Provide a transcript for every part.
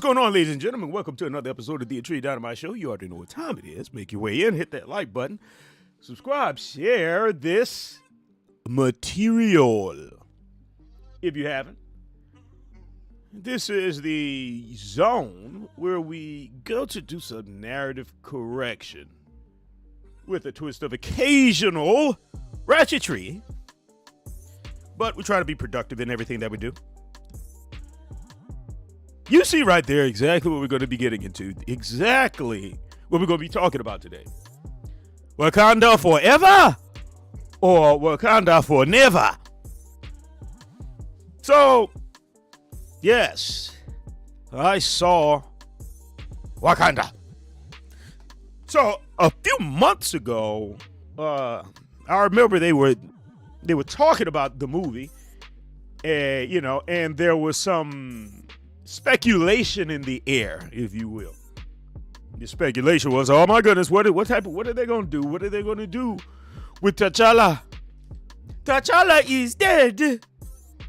going on, ladies and gentlemen? Welcome to another episode of the Tree Dynamite Show. You already know what time it is. Make your way in, hit that like button, subscribe, share this material if you haven't. This is the zone where we go to do some narrative correction with a twist of occasional ratchetry, but we try to be productive in everything that we do. You see right there exactly what we're going to be getting into, exactly what we're going to be talking about today. Wakanda forever or Wakanda for never? So, yes, I saw Wakanda. So, a few months ago, I remember they were talking about the movie, and there was some speculation in the air, if you will. The speculation was, oh my goodness, what are they going to do? What are they going to do with T'Challa? T'Challa is dead.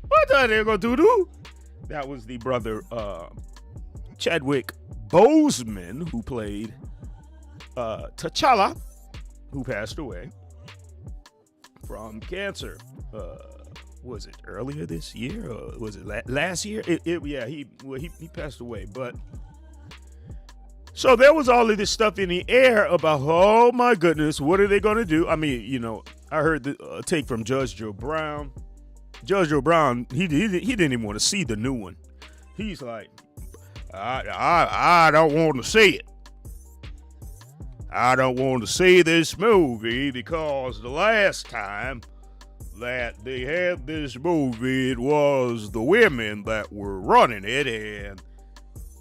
What are they going to do? That was the brother Chadwick Boseman, who played T'Challa, who passed away from cancer. Was it earlier this year or was it last year? He passed away. But so there was all of this stuff in the air about, oh my goodness, what are they going to do? I mean, I heard the take from Judge Joe Brown. Judge Joe Brown, he didn't even want to see the new one. He's like, I don't want to see it. I don't want to see this movie because the last time that they had this movie, it was the women that were running it, and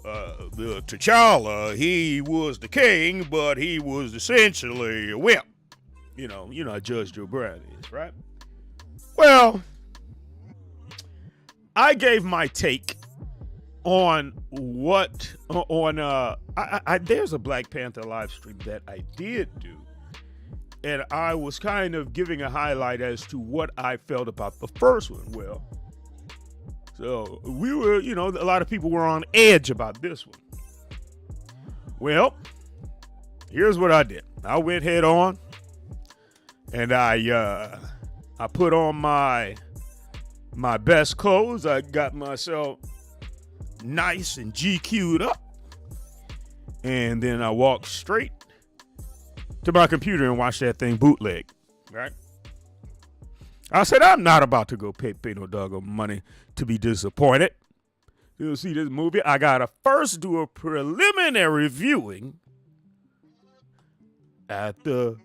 the T'Challa, he was the king, but he was essentially a wimp. You know how Judge Joe Brown is, right? Well, I gave my take on there's a Black Panther live stream that I did do. And I was kind of giving a highlight as to what I felt about the first one. Well, so we were, a lot of people were on edge about this one. Well, here's what I did. I went head on, and I put on my best clothes. I got myself nice and GQ'd up, and then I walked straight to my computer and watch that thing bootleg, right? I said, I'm not about to go pay no doggone money to be disappointed. You'll see this movie. I gotta first do a preliminary viewing at the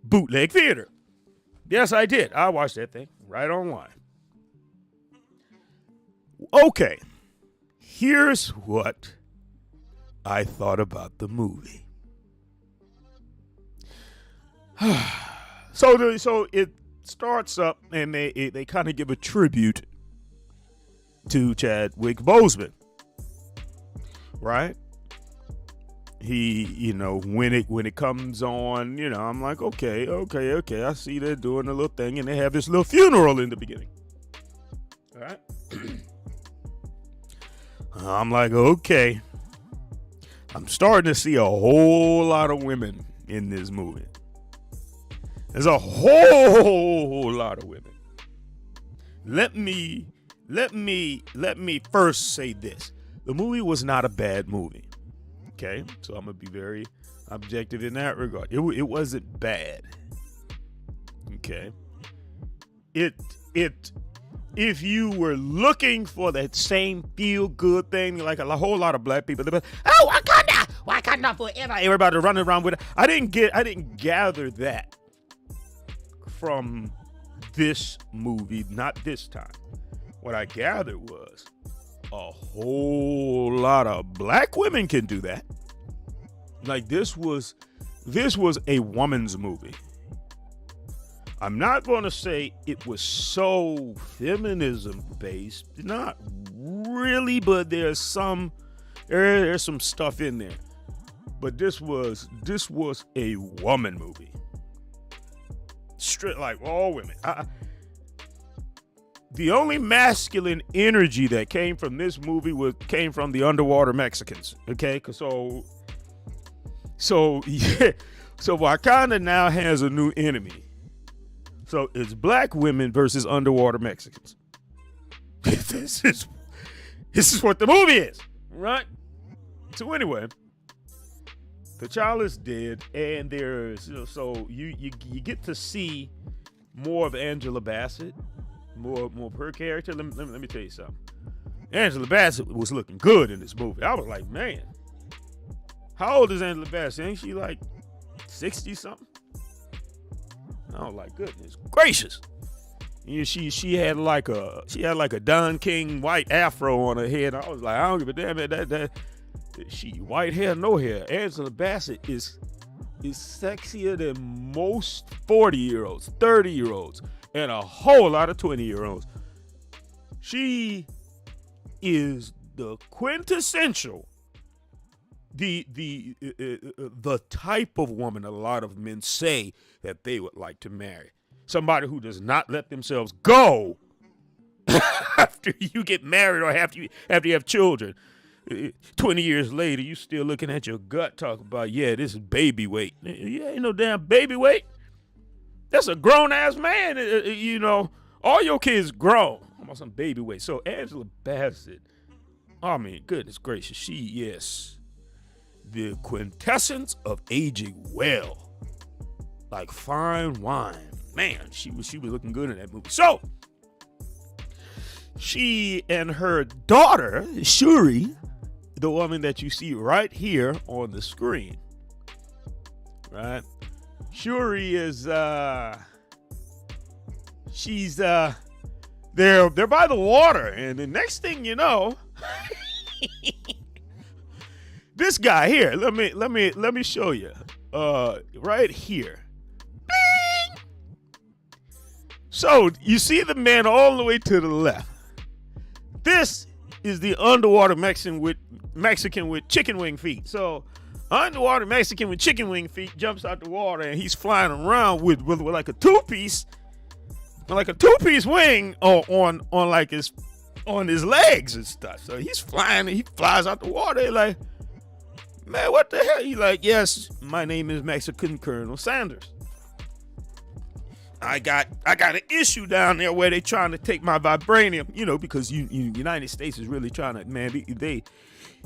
bootleg theater. Yes, I did. I watched that thing right online. Okay, here's what I thought about the movie. So it starts up, and they kind of give a tribute to Chadwick Boseman, right? He, when it comes on, I'm like, okay, I see they're doing a little thing, and they have this little funeral in the beginning, all right? I'm like, okay, I'm starting to see a whole lot of women in this movie. There's a whole lot of women. Let me first say this. The movie was not a bad movie. Okay? So I'm going to be very objective in that regard. It wasn't bad. Okay? If you were looking for that same feel-good thing, like a whole lot of black people, they're like, oh, Wakanda forever. Everybody running around with it. I didn't gather that from this movie, not this time. What I gathered was a whole lot of black women can do that. Like this was a woman's movie. I'm not going to say it was so feminism based, not really, but there's some stuff in there. But this was a woman movie. Straight, like all women. the only masculine energy that came from this movie came from the underwater Mexicans. Okay, so yeah, so Wakanda now has a new enemy. So it's black women versus underwater Mexicans. This is what the movie is, right? So anyway, T'Challa's dead, and there's so you get to see more of Angela Bassett, more of her character. Let me tell you something. Angela Bassett was looking good in this movie. I was like, man, how old is Angela Bassett? Ain't she like 60 something? I was like, goodness gracious. You know, she had like a Don King white afro on her head. I was like, I don't give a damn that she white hair, no hair. Angela Bassett is sexier than most 40-year-olds, 30-year-olds, and a whole lot of 20-year-olds. She is the quintessential, the type of woman a lot of men say that they would like to marry. Somebody who does not let themselves go after you get married or after you have children. 20 years later, you still looking at your gut talking about, yeah, this is baby weight. Yeah, ain't no damn baby weight. That's a grown-ass man. You know, all your kids grown. I'm on some baby weight. So Angela Bassett, I mean, goodness gracious, she is the quintessence of aging well. Like fine wine. Man, she was looking good in that movie. So, she and her daughter, Shuri, the woman that you see right here on the screen, right? Shuri is, she's, they're by the water, and the next thing you know, this guy here, let me show you, right here. So, you see the man all the way to the left. This is the underwater Mexican with chicken wing feet. So, underwater Mexican with chicken wing feet jumps out the water, and he's flying around with like a two-piece wing on his legs and stuff. So he's flying, and he flies out the water. Like, man, what the hell? He's like, yes, my name is Mexican Colonel Sanders. I got an issue down there where they trying to take my vibranium, you know, because United States is really trying to, man, they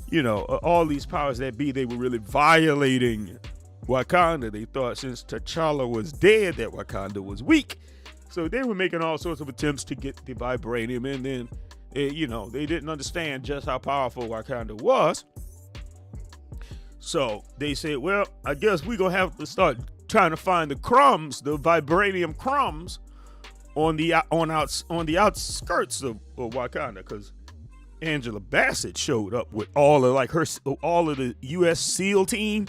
you know, all these powers that be, they were really violating Wakanda. They thought since T'Challa was dead that Wakanda was weak. So they were making all sorts of attempts to get the vibranium, and then, they didn't understand just how powerful Wakanda was. So they said, well, I guess we're going to have to start trying to find the crumbs, the vibranium crumbs on the outskirts of Wakanda, because Angela Bassett showed up with all of the U.S. SEAL team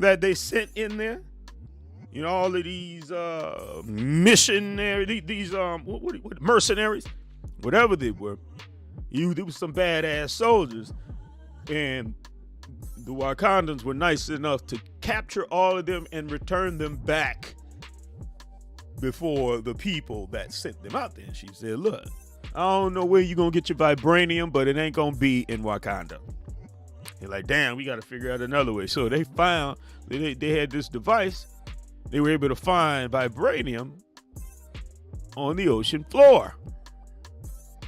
that they sent in there. You know, all of these missionaries, these what mercenaries, whatever they were. They were some badass soldiers, and the Wakandans were nice enough to capture all of them and return them back before the people that sent them out there. She said, look, I don't know where you're going to get your vibranium, but it ain't going to be in Wakanda. They're like, damn, we got to figure out another way. So they found, they had this device. They were able to find vibranium on the ocean floor,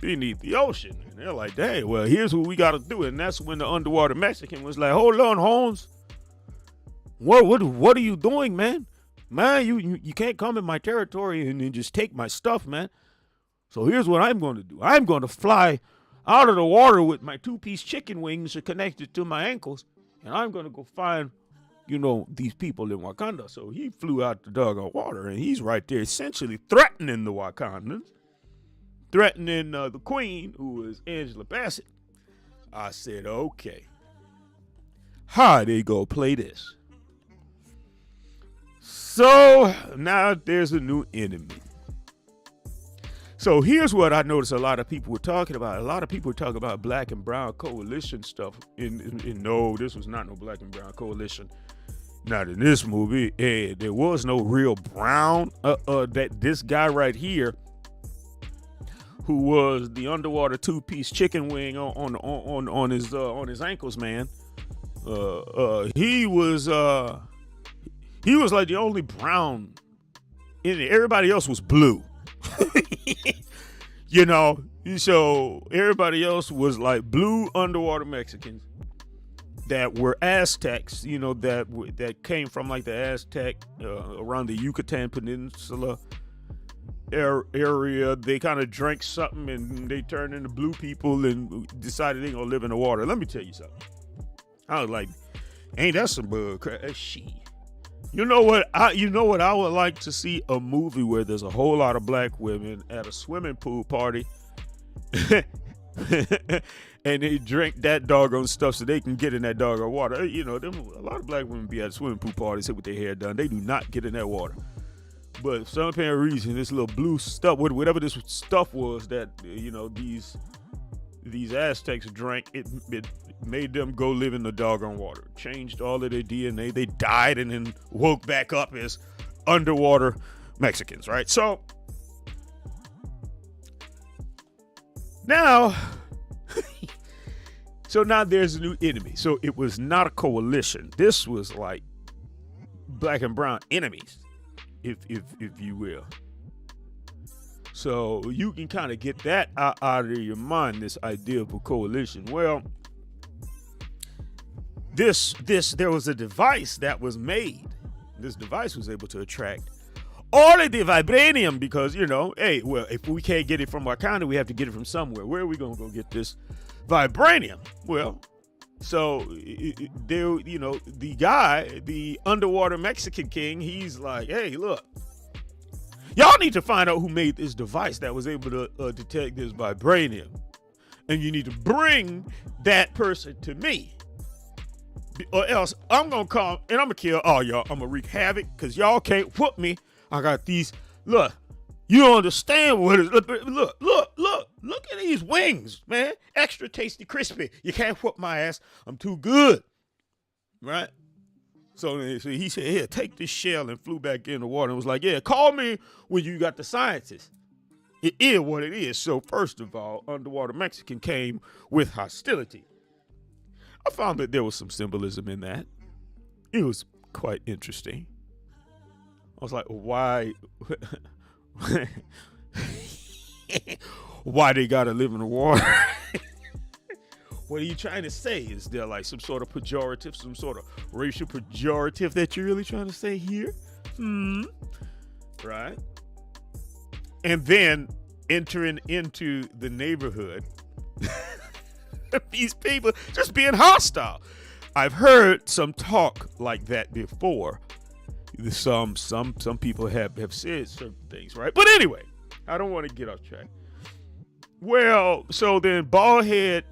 beneath the ocean. And they're like, dang, well, here's what we got to do. And that's when the underwater Mexican was like, hold on, Holmes. What are you doing, man? Man, you can't come in my territory and then just take my stuff, man. So here's what I'm going to do. I'm going to fly out of the water with my two-piece chicken wings connected to my ankles, and I'm going to go find, these people in Wakanda. So he flew out the doggone water, and he's right there essentially threatening the Wakandans, threatening the queen, who is Angela Bassett. I said, okay, how they go play this? So now there's a new enemy. So here's what I noticed a lot of people were talking about. A lot of people were talking about black and brown coalition stuff. No, this was not no black and brown coalition. Not in this movie. There was no real brown. That this guy right here, who was the underwater 2-piece chicken wing on his ankles, man. He was like the only brown in it. Everybody else was blue. You know, so everybody else was like blue underwater Mexicans that were Aztecs, you know, that came from like the Aztec around the Yucatan Peninsula area. They kind of drank something and they turned into blue people and decided they gonna live in the water. Let me tell you something. I was like, ain't that some bug crap? Shit. You know what I would like to see? A movie where there's a whole lot of black women at a swimming pool party and they drink that doggone stuff so they can get in that doggone water. You know, a lot of black women be at swimming pool parties, sit with their hair done. They do not get in that water. But for some apparent reason, this little blue stuff, whatever this stuff was that, you know, these Aztecs drank, it made them go live in the doggone water. Changed all of their DNA. They died and then woke back up as underwater Mexicans, right? So now there's a new enemy. So it was not a coalition. This was like black and brown enemies, if you will. So you can kind of get that out of your mind, this idea of a coalition. Well, there was a device that was made. This device was able to attract all of the vibranium because, you know, hey, well, if we can't get it from Wakanda, we have to get it from somewhere. Where are we going to go get this vibranium? Well, so there, you know, the guy, the underwater Mexican king, he's like, hey, look, y'all need to find out who made this device that was able to detect this vibranium. And you need to bring that person to me. Or else I'm going to come and I'm going to kill all y'all. I'm going to wreak havoc because y'all can't whoop me. I got these. Look, you don't understand what it is. Look at these wings, man. Extra tasty, crispy. You can't whoop my ass. I'm too good. Right? So he said, here, take this shell, and flew back in the water and was like, yeah, call me when you got the scientists. It is what it is. So first of all, underwater Mexican came with hostility. I found that there was some symbolism in that. It was quite interesting. I was like, why they gotta live in the water? What are you trying to say? Is there like some sort of pejorative, some sort of racial pejorative that you're really trying to say here? Right? And then entering into the neighborhood, these people just being hostile. I've heard some talk like that before. Some people have said certain things, right? But anyway, I don't want to get off track. Well, so then Baldhead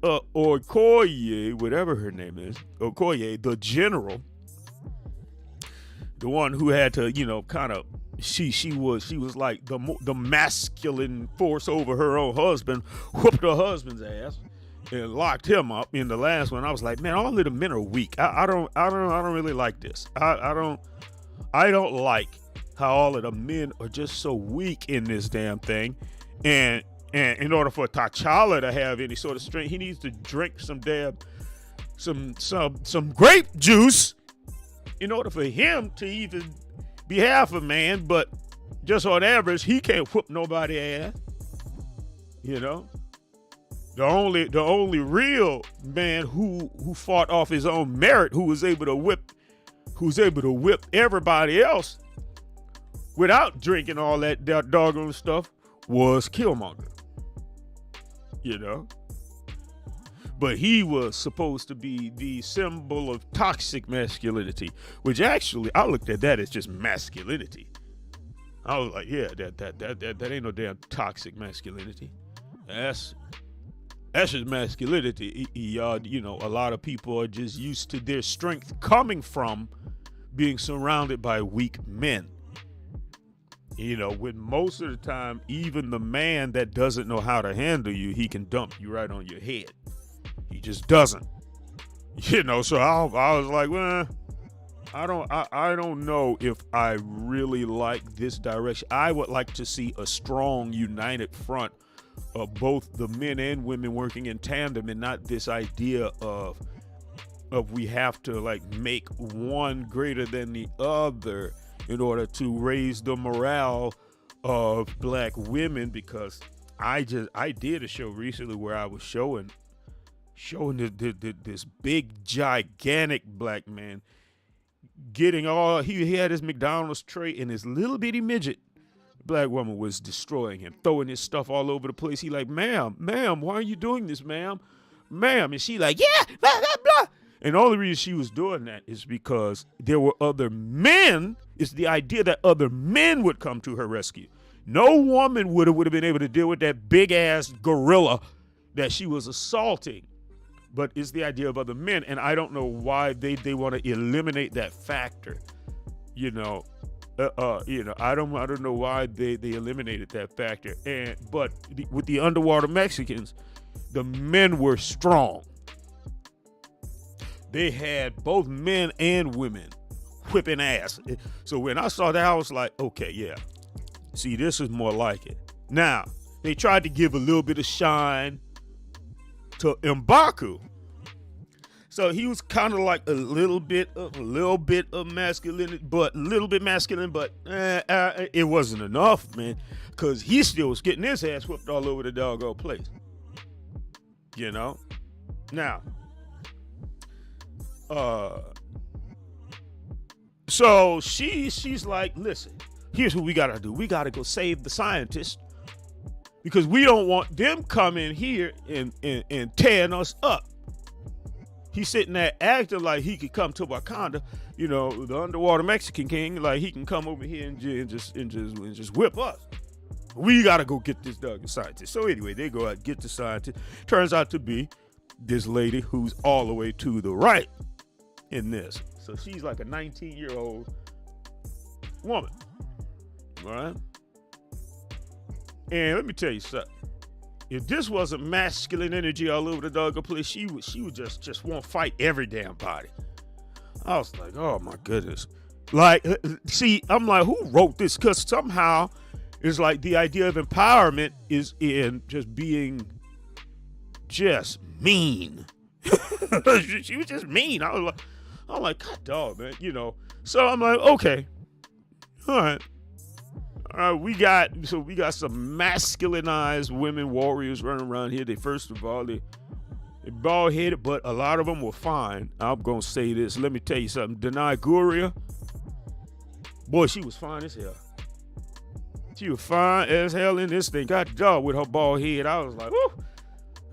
Okoye, whatever her name is, Okoye, the general, the one who had to, you know, kind of, she was like the masculine force over her own husband, whooped her husband's ass and locked him up in the last one. I was like, man, all of the men are weak. I don't really like this. I don't like how all of the men are just so weak in this damn thing. And in order for T'Challa to have any sort of strength, he needs to drink some grape juice in order for him to even be half a man. But just on average, he can't whoop nobody ass. You know, the only real man who fought off his own merit, who was able to whip everybody else without drinking all that doggone stuff, was Killmonger. You know, but he was supposed to be the symbol of toxic masculinity, which actually I looked at that as just masculinity. I was like, yeah, that ain't no damn toxic masculinity. That's just masculinity. You know, a lot of people are just used to their strength coming from being surrounded by weak men. You know, when most of the time, even the man that doesn't know how to handle you, he can dump you right on your head. He just doesn't. You know, so I was like, well, I don't know if I really like this direction. I would like to see a strong, united front of both the men and women working in tandem, and not this idea of we have to like make one greater than the other in order to raise the morale of black women. Because I did a show recently where I was showing this big gigantic black man getting all he had his McDonald's tray, and this little bitty midget black woman was destroying him, throwing his stuff all over the place. He like, ma'am, why are you doing this, ma'am? And she like, yeah, blah, blah, blah. And the only reason she was doing that is because there were other men. It's the idea that other men would come to her rescue. No woman would have been able to deal with that big ass gorilla that she was assaulting. But it's the idea of other men, and I don't know why they want to eliminate that factor. I don't know why they eliminated that factor. But with the underwater Mexicans, the men were strong. They had both men and women whipping ass. So when I saw that, I was like, okay, yeah. See, this is more like it. Now, they tried to give a little bit of shine to M'Baku. So he was kind of like a little bit of masculine, but it wasn't enough, man, because he still was getting his ass whipped all over the doggone place. Now, so she's like, listen, here's what we gotta do. We gotta go save the scientists, because we don't want them coming here and tearing us up. He's sitting there acting like he could come to Wakanda, the underwater Mexican king, like he can come over here and just whip us. We gotta go get this dog scientist. So anyway, they go out and get the scientist. Turns out to be this lady who's all the way to the right in this. So she's like a 19-year-old woman, all right? And let me tell you something. If this wasn't masculine energy all over the dog place, she would just want to fight every damn body. I was like, oh my goodness. Like, see, I'm like, who wrote this? Because somehow it's like the idea of empowerment is in just being just mean. She was just mean. I'm like, God dog, man, So I'm like, okay, all right. We got some masculinized women warriors running around here. They bald headed, but a lot of them were fine. I'm gonna say this. Let me tell you something. Denai Guria, boy, she was fine as hell. She was fine as hell in this thing. God dog with her bald head. I was like, whoo.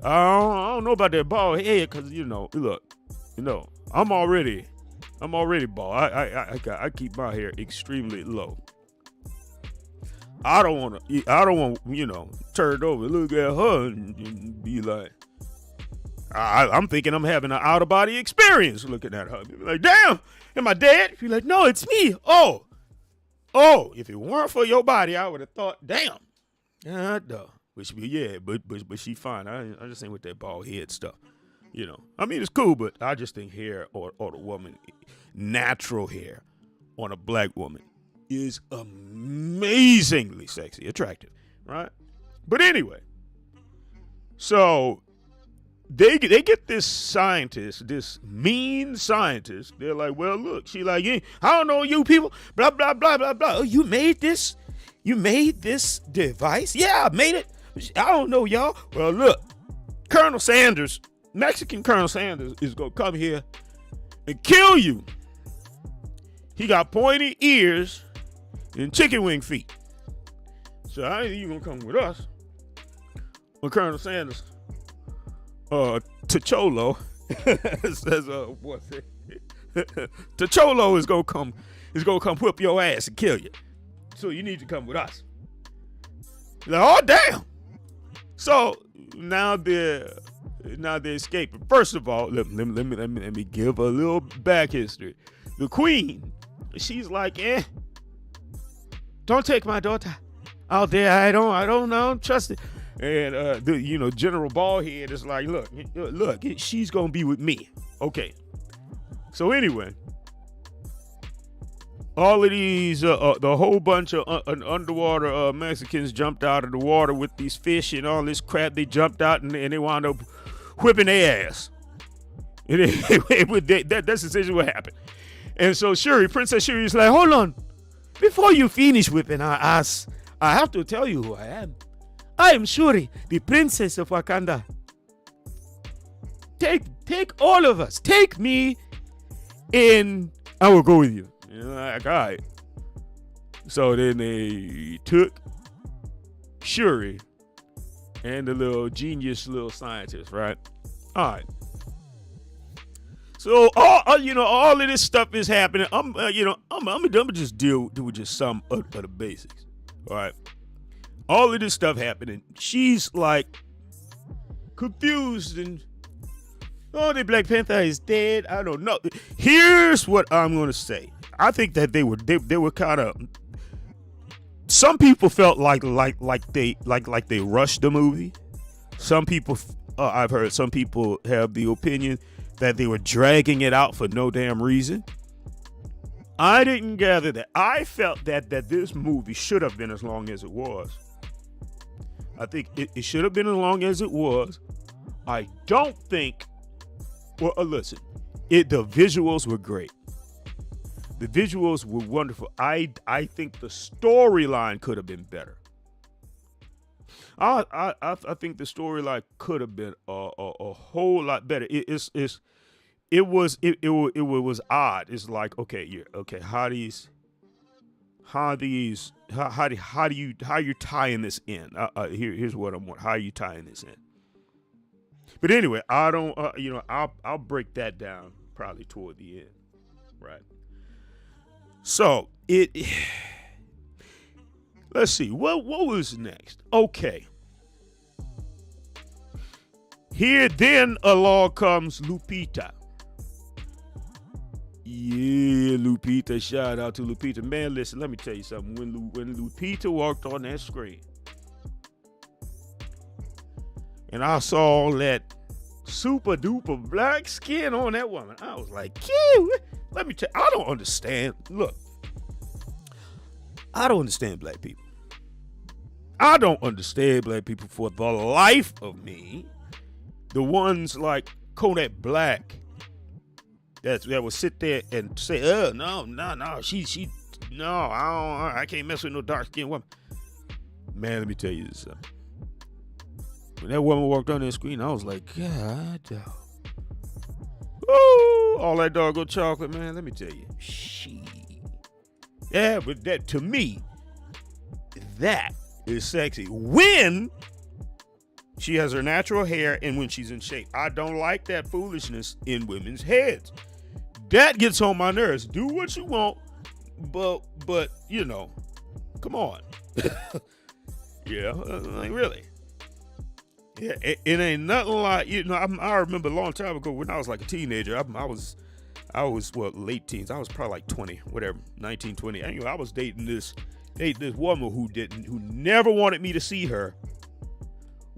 I don't know about that bald head, cause look, I'm already bald. I keep my hair extremely low. I don't want, turn it over, look at her and be like, I'm thinking I'm having an out of body experience looking at her. Be like, damn, am I dead? Be like, no, it's me. Oh, if it weren't for your body, I would have thought, damn. But she fine. I just ain't with that bald head stuff. I mean, it's cool, but I just think hair or the woman, natural hair on a black woman is amazingly sexy, attractive, right? But anyway, so they get this scientist, this mean scientist. They're like, well, look, she like, I don't know you people, blah, blah, blah, blah, blah. Oh, you made this? You made this device? Yeah, I made it. I don't know y'all. Well, look, Colonel Sanders, Mexican Colonel Sanders is going to come here and kill you. He got pointy ears and chicken wing feet. So I ain't even gonna come with us. When Colonel Sanders, T'Cholo says, what's it? T'Cholo is gonna come whip your ass and kill you. So you need to come with us. Like, oh damn. So now they're escaping. First of all, let me give a little back history. The queen, she's like, don't take my daughter out there. I don't trust it. And General Baldhead is like, look, she's gonna be with me. Okay. So anyway, all of these, the whole bunch of underwater Mexicans jumped out of the water with these fish and all this crap. They jumped out and they wound up whipping their ass. And that's essentially what happened. And so Princess Shuri is like, hold on. Before you finish whipping our ass, I have to tell you who I am. I am Shuri, the princess of Wakanda. Take all of us. Take me in. I will go with you. And I'm like, all right. So then they took Shuri and the little genius little scientist, right? All right. So all of this stuff is happening. I'm gonna just deal with just some of the basics. All right. All of this stuff happening. She's like confused and the Black Panther is dead. I don't know. Here's what I'm gonna say. I think that they were kind of. Some people felt like they rushed the movie. Some people, I've heard some people have the opinion that they were dragging it out for no damn reason. I didn't gather that. I felt that this movie should have been as long as it was. I think it should have been as long as it was. I don't think. Well, listen, the visuals were great. The visuals were wonderful. I think the storyline could have been better. I think the storyline could have been a whole lot better. It was odd. It's like, okay, how you tying this in? Here's what I'm wondering. How are you tying this in? But anyway, I don't. I'll break that down probably toward the end, right? So let's see. What was next? Okay. Here then along comes Lupita. Yeah, Lupita. Shout out to Lupita. Man, listen, let me tell you something. When Lupita walked on that screen and I saw all that super duper black skin on that woman, I was like, let me tell you, I don't understand. Look, I don't understand black people. I don't understand black people for the life of me. The ones like Kodak Black that would sit there and say, no, I can't mess with no dark skinned woman. Man, let me tell you this. When that woman walked on that screen, I was like, God, ooh, all that doggone chocolate, man. Let me tell you, yeah, but that to me, that is sexy when she has her natural hair and when she's in shape. I don't like that foolishness in women's heads. That gets on my nerves. Do what you want, but come on. Yeah, like really. Yeah, it ain't nothing like, I remember a long time ago when I was like a teenager. I was late teens. I was probably like 20, whatever, 19, 20. Anyway, I was dating this woman who never wanted me to see her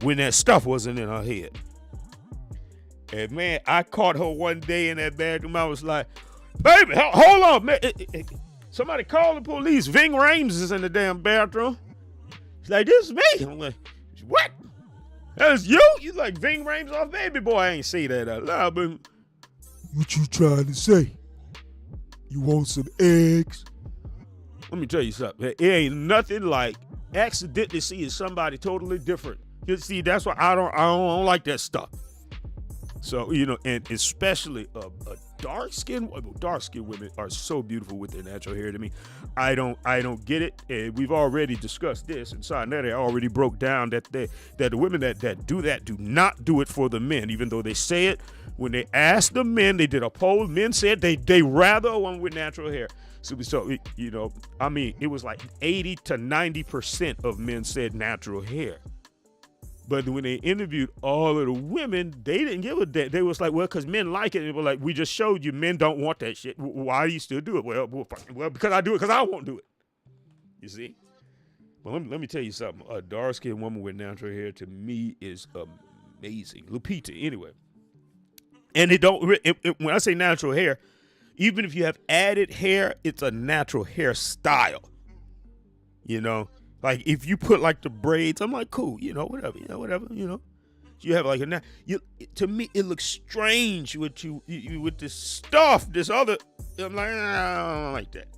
when that stuff wasn't in her head. And man, I caught her one day in that bathroom. I was like, baby, hold on, man. Somebody call the police. Ving Rhames is in the damn bathroom. She's like, this is me. I'm like, what? That's you? You like Ving Rhames off Baby Boy? I ain't say that out loud, but what you trying to say? You want some eggs? Let me tell you something. It ain't nothing like accidentally seeing somebody totally different. You see, that's why I don't like that stuff. So, and especially a dark-skinned women are so beautiful with their natural hair to me. I don't get it. And we've already discussed this, and Sarnetta already broke down that the women that do that do not do it for the men, even though they say it. When they asked the men, they did a poll. Men said they rather a woman with natural hair. So it was like 80 to 90% of men said natural hair. But when they interviewed all of the women, they didn't give a damn. They was like, well, because men like it. They were like, we just showed you men don't want that shit. Why do you still do it? Well, because I do it because I won't do it. You see? Well, let me tell you something. A dark-skinned woman with natural hair to me is amazing. Lupita, anyway. And when I say natural hair, Even if you have added hair, it's a natural hairstyle. Like if you put like the braids, I'm like, cool, whatever. You have like to me, it looks strange with you with this stuff, this other. I'm like, I don't like that.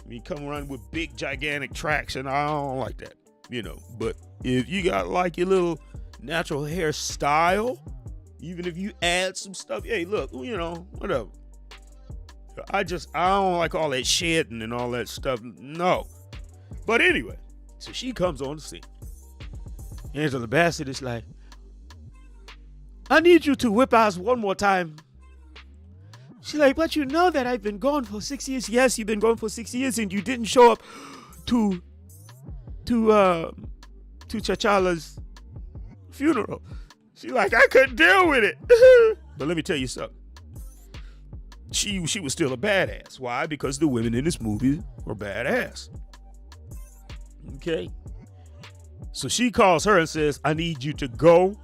You come around with big, gigantic tracks, and I don't like that, But if you got like your little natural hairstyle, even if you add some stuff, hey, look, whatever. I don't like all that shedding and all that stuff. No. But anyway, so she comes on the scene. Angela Bassett is like, I need you to whip ass one more time. She's like, but you know that I've been gone for 6 years. Yes, you've been gone for 6 years and you didn't show up to T'Challa's funeral. She's like, I couldn't deal with it. But let me tell you something. She was still a badass. Why? Because the women in this movie were badass. Okay? So she calls her and says, I need you to go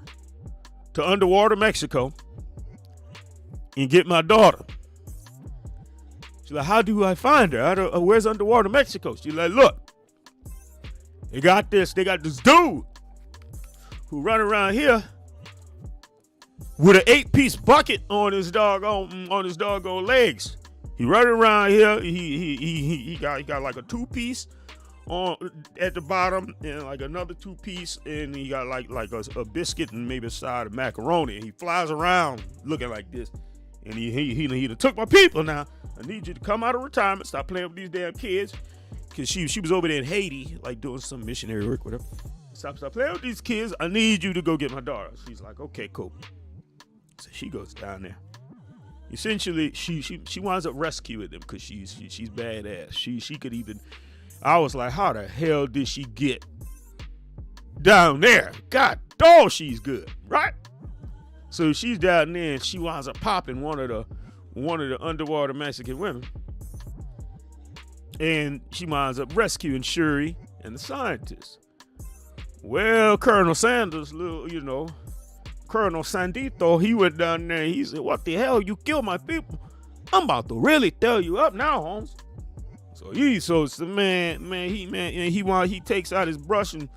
to underwater Mexico and get my daughter. She's like, how do I find her? Where's underwater Mexico? She's like, look, they got this dude who run around here with an 8-piece bucket on his doggone legs. He running around here. He got like a 2-piece on at the bottom and like another 2-piece, and he got like a biscuit and maybe a side of macaroni. And he flies around looking like this. And he took my people. Now I need you to come out of retirement, stop playing with these damn kids, because she was over there in Haiti, like doing some missionary work, whatever. Stop playing with these kids. I need you to go get my daughter. She's like, okay, cool. So she goes down there. Essentially, she winds up rescuing them because she's badass. She could even. I was like, how the hell did she get down there? God dog, she's good, right? So she's down there and she winds up popping one of the underwater Mexican women, and she winds up rescuing Shuri and the scientist. Well, Colonel Sanders, Colonel Sandito, he went down there and he said, what the hell, you killed my people? I'm about to really tear you up now, Holmes. So he takes out his brush and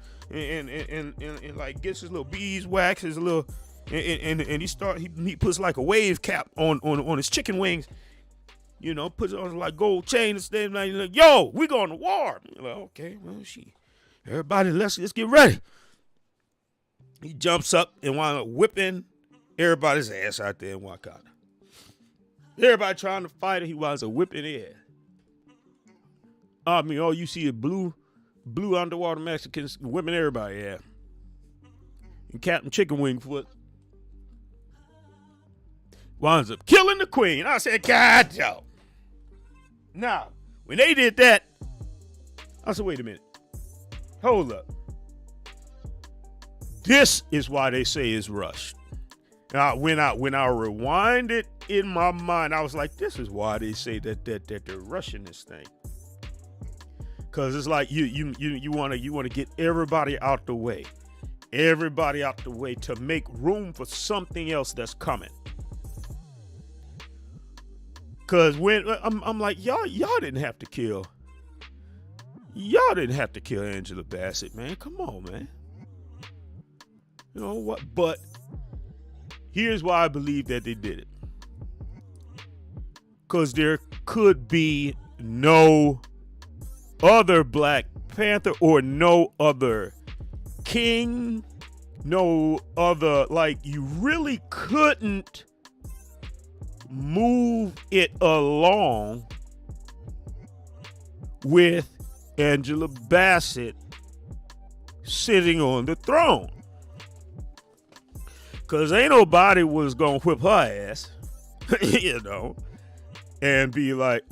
like gets his little beeswax, his little and he puts like a wave cap on his chicken wings, puts it on like gold chain and stuff, like, yo, we going to war. Like, okay, well, everybody, let's get ready. He jumps up and winds up whipping everybody's ass out there in Wakanda. Everybody trying to fight it, he winds up whipping their ass. I mean, all you see is blue underwater Mexicans whipping everybody, yeah. And Captain Chicken Wingfoot winds up killing the queen. I said, God, yo. Now, when they did that, I said, wait a minute. Hold up. This is why they say it's rushed. Now, when I rewind it in my mind, I was like, this is why they say that they're rushing this thing. Cause it's like you want to get everybody out the way. Everybody out the way to make room for something else that's coming. Cause when I'm like, y'all didn't have to kill. Y'all didn't have to kill Angela Bassett, man. Come on, man. You know what? But here's why I believe that they did it. Cause there could be no other Black Panther or no other king, no other, like, you really couldn't move it along with Angela Bassett sitting on the throne. Cause ain't nobody was gonna whip her ass, and be like,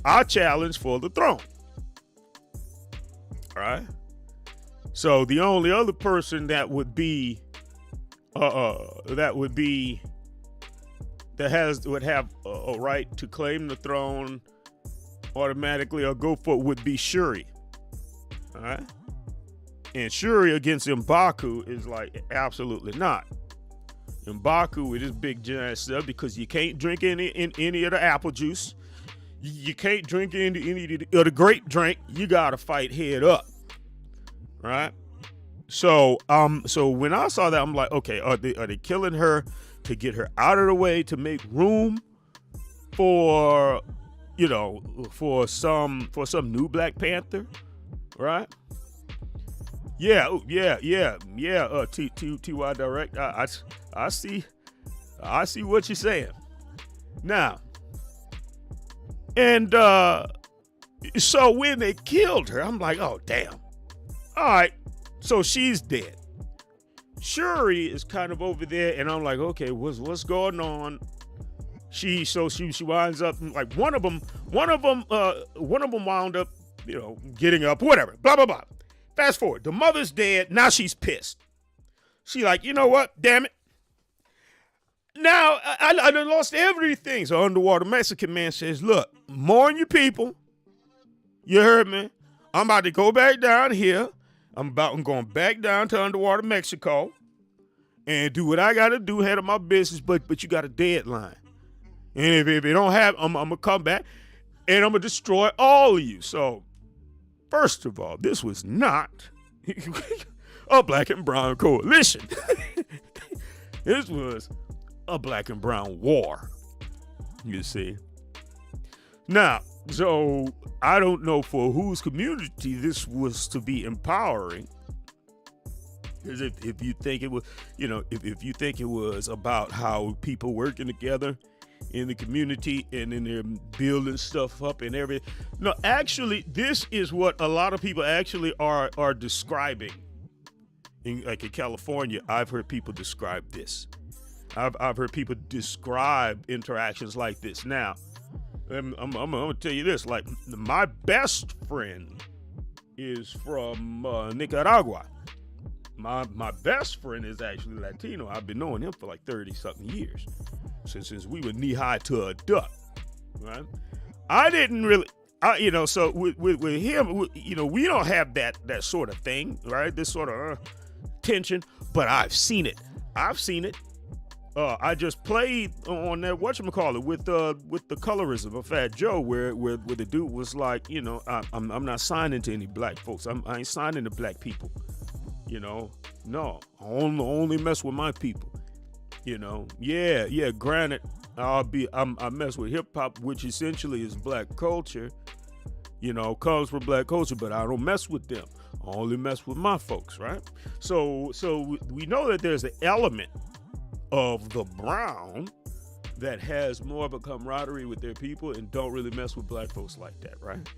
I challenge for the throne. Right? So the only other person that would have a right to claim the throne automatically or go for it would be Shuri. All right? And Shuri against M'Baku is like, absolutely not. M'Baku with his big giant stuff, because you can't drink any of the apple juice. You can't drink any of the grape drink. You gotta fight head up, right? So when I saw that, I'm like, okay, are they killing her to get her out of the way to make room for, for some new Black Panther, right? Yeah. Ty Direct. I see what you're saying now. And so when they killed her, I'm like, oh damn. All right, so she's dead. Shuri is kind of over there, and I'm like, okay, what's going on? She winds up like one of them wound up, getting up, whatever, blah blah blah. Fast forward, the mother's dead. Now she's pissed. She like, you know what? Damn it. Now I done lost everything. So Underwater Mexican Man says, look, mourn your people. You heard me. I'm about to go back down here. I'm going back down to Underwater Mexico and do what I got to do, handle my business. But you got a deadline. And if you don't have, I'm going to come back and I'm going to destroy all of you. So first of all, this was not a black and brown coalition. This was a black and brown war, you see. Now, so I don't know for whose community this was to be empowering. Because if you think it was, if you think it was about how people working together in the community and then they're building stuff up and everything. No, actually, this is what a lot of people actually are describing. In California, I've heard people describe this. I've heard people describe interactions like this. Now, I'm gonna tell you this. Like, my best friend is from Nicaragua. My best friend is actually Latino. I've been knowing him for like 30-something years. Since we were knee-high to a duck, right? I didn't really, so with him, we don't have that sort of thing, right? This sort of tension, but I've seen it. I just played on that whatchamacallit with the colorism of Fat Joe, where the dude was like, I'm not signing to any black folks. I ain't signing to black people. No, I only mess with my people. Granted, I mess with hip hop, which essentially is black culture. Comes from black culture, but I don't mess with them. I only mess with my folks, right? So we know that there's an element of the brown that has more of a camaraderie with their people and don't really mess with black folks like that, right?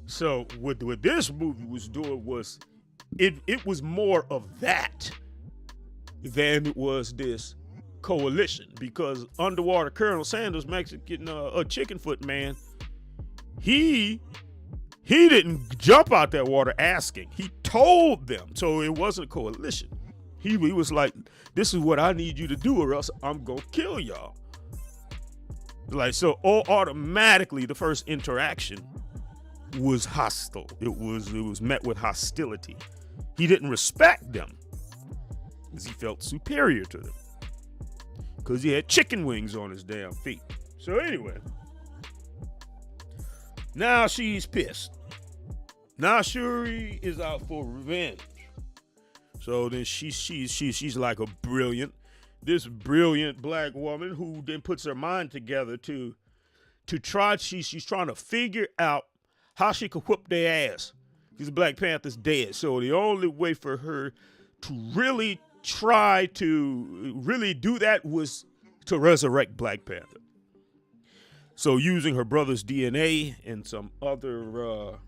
So what this movie was doing was it was more of that than it was this coalition, because Underwater Colonel Sanders, Mexican chicken foot man, he didn't jump out that water asking. He told them, so it wasn't a coalition. He was like, this is what I need you to do or else I'm gonna kill y'all. Like, so automatically the first interaction was hostile. It was met with hostility. He didn't respect them because he felt superior to them, because he had chicken wings on his damn feet. So anyway, now she's pissed. Now Shuri is out for revenge. So then she's like this brilliant black woman who then puts her mind together to try. She's trying to figure out how she could whoop their ass because Black Panther's dead. So the only way for her to really try to really do that was to resurrect Black Panther. So using her brother's DNA and some other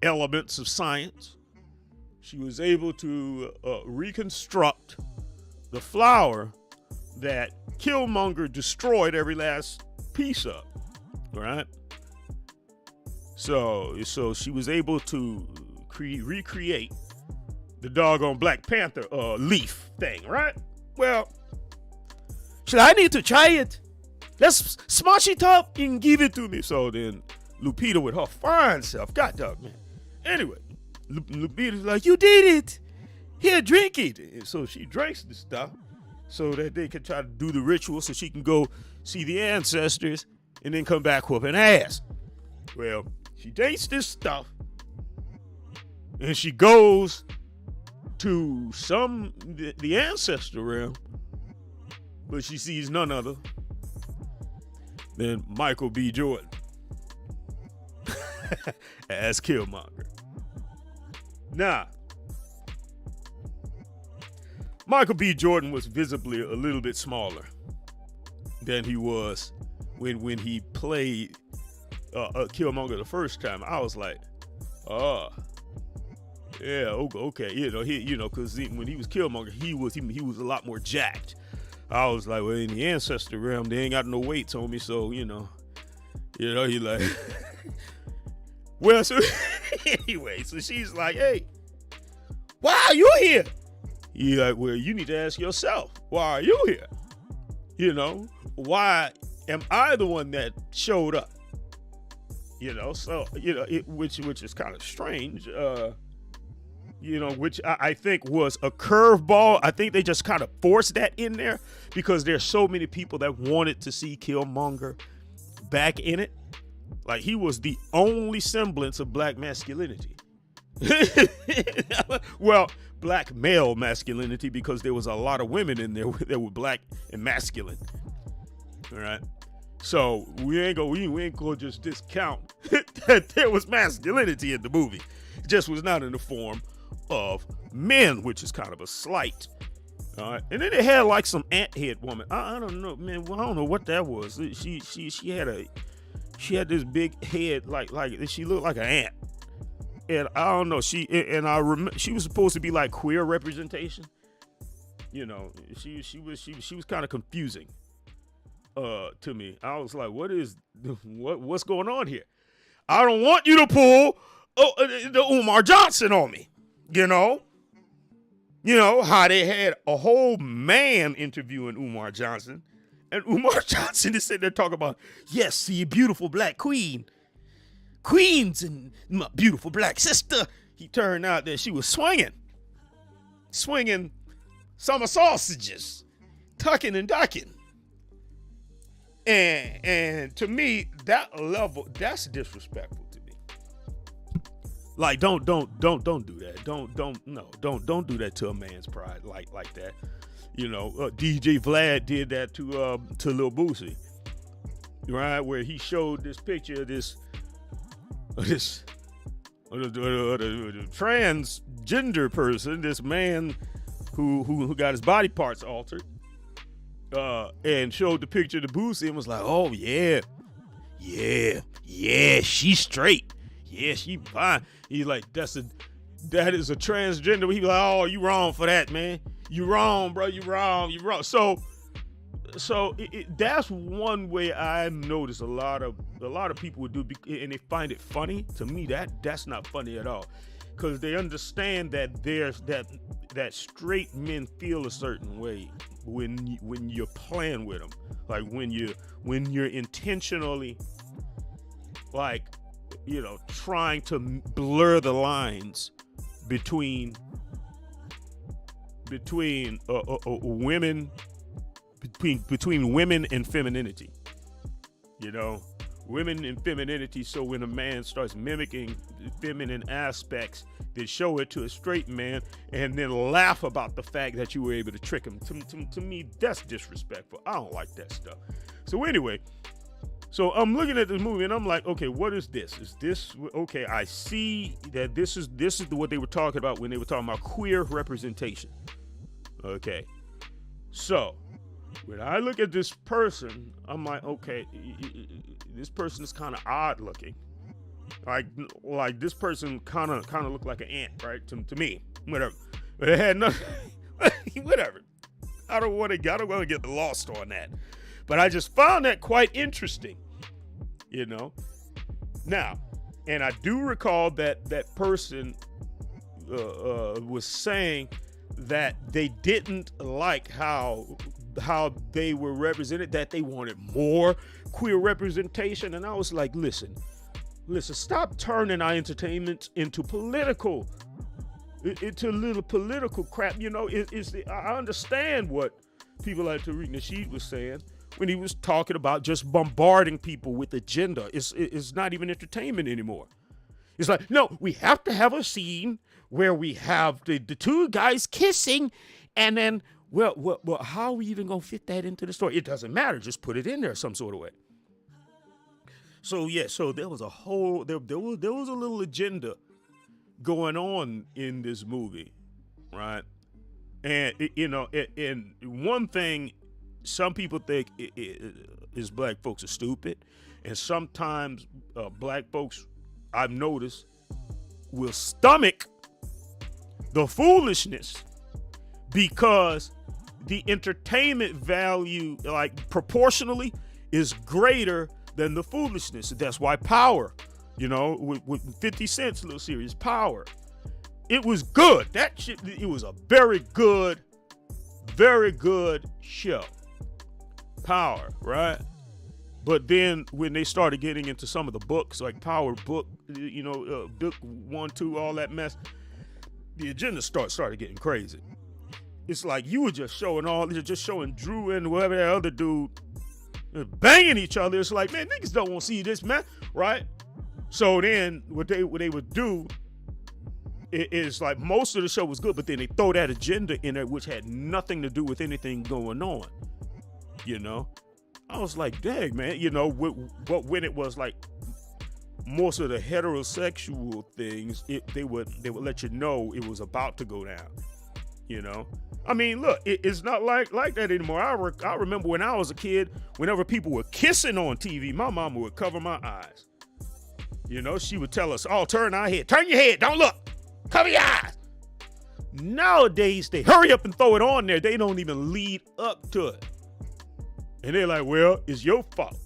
elements of science, she was able to reconstruct the flower that Killmonger destroyed every last piece of, right? So she was able to recreate the doggone Black Panther leaf thing, right? Well, she said, I need to try it. Let's smash it up and give it to me. So then Lupita with her fine self, God dog, man. Anyway, Lupita's like, you did it. Here, drink it. And so she drinks the stuff. so that they can try to do the ritual so she can go see the ancestors and then come back whooping ass. Well, she dates this stuff and she goes to the ancestor realm, but she sees none other than Michael B. Jordan as Killmonger. Now, Michael B. Jordan was visibly a little bit smaller than he was when he played Killmonger the first time. I was like, oh, yeah, okay, because when he was Killmonger, he was a lot more jacked. I was like, well, in the ancestor realm, they ain't got no weights on me, so he like, well, so anyway, so she's like, hey, why are you here? He like, well, you need to ask yourself, why are you here? Why am I the one that showed up? So which is kind of strange. Which I think was a curveball. I think they just kind of forced that in there because there's so many people that wanted to see Killmonger back in it. Like, he was the only semblance of black masculinity. Well, black male masculinity, because there was a lot of women in there that were black and masculine. All right. So we ain't gonna just discount that there was masculinity in the movie. It just was not in the form of men, which is kind of a slight. All right. And then they had like some ant head woman. I don't know, man. Well, I don't know what that was. She had this big head, like she looked like an ant. And I don't know. She was supposed to be like queer representation. She was kind of confusing to me. I was like, what's going on here? I don't want you to pull the Umar Johnson on me. How they had a whole man interviewing Umar Johnson, and Umar Johnson is sitting there talking about, yes, see, beautiful black queens and my beautiful black sister. He turned out that she was swinging summer sausages, tucking and ducking. And to me, that level, that's disrespectful to me. Like, don't do that. Don't do that to a man's pride like that. DJ Vlad did that to Lil Boosie, right? Where he showed this picture of this transgender person, this man who got his body parts altered, and showed the picture to Boosie and was like, oh yeah, she's straight. Yeah, she fine. He's like, that is a transgender. He be like, oh, you wrong for that, man. You wrong, bro. You wrong. So that's one way I notice a lot of people would do, and they find it funny. To me, that's not funny at all, because they understand that there's that straight men feel a certain way when you're playing with them, like when you're intentionally, like, trying to blur the lines between women, between women and femininity. Women and femininity. So when a man starts mimicking feminine aspects, they show it to a straight man and then laugh about the fact that you were able to trick him. To me, that's disrespectful. I don't like that stuff. So anyway, so I'm looking at this movie and I'm like, okay, what is this? Is this okay? I see that this is what they were talking about when they were talking about queer representation. Okay, so when I look at this person, I'm like, okay, this person is kind of odd looking. Like this person kind of looked like an ant, right? To me, whatever. But it had nothing. Whatever. I don't want to get lost on that. But I just found that quite interesting, Now, and I do recall that person was saying that they didn't like how they were represented, that they wanted more queer representation. And I was like, listen, stop turning our entertainment into political, into little political crap. I understand what people like Tariq Nasheed was saying when he was talking about just bombarding people with agenda. It's not even entertainment anymore. It's like, no, we have to have a scene where we have the two guys kissing, and then, well, how are we even going to fit that into the story? It doesn't matter. Just put it in there some sort of way. So, yeah, so there was a whole, there was a little agenda going on in this movie, right? And, and one thing, some people think is black folks are stupid. And sometimes black folks, I've noticed, will stomach the foolishness because the entertainment value, like proportionally, is greater than the foolishness. That's why Power, with 50 Cent's little series, Power, it was good. That shit, it was a very good show. Power, right? But then when they started getting into some of the books, like Power book, book 1, 2, all that mess, the agenda started getting crazy. It's like you were just showing Drew and whoever that other dude banging each other. It's like, man, niggas don't want to see this, man, right? So then what they would do is like most of the show was good, but then they throw that agenda in there, which had nothing to do with anything going on. I was like, dang, man, but when it was like most of the heterosexual things, they would let you know it was about to go down. I mean, look, it's not like that anymore. I remember when I was a kid, whenever people were kissing on TV, my mama would cover my eyes. She would tell us, "Oh, turn our head, turn your head, don't look, cover your eyes." Nowadays, they hurry up and throw it on there. They don't even lead up to it. And they're like, well, it's your fault.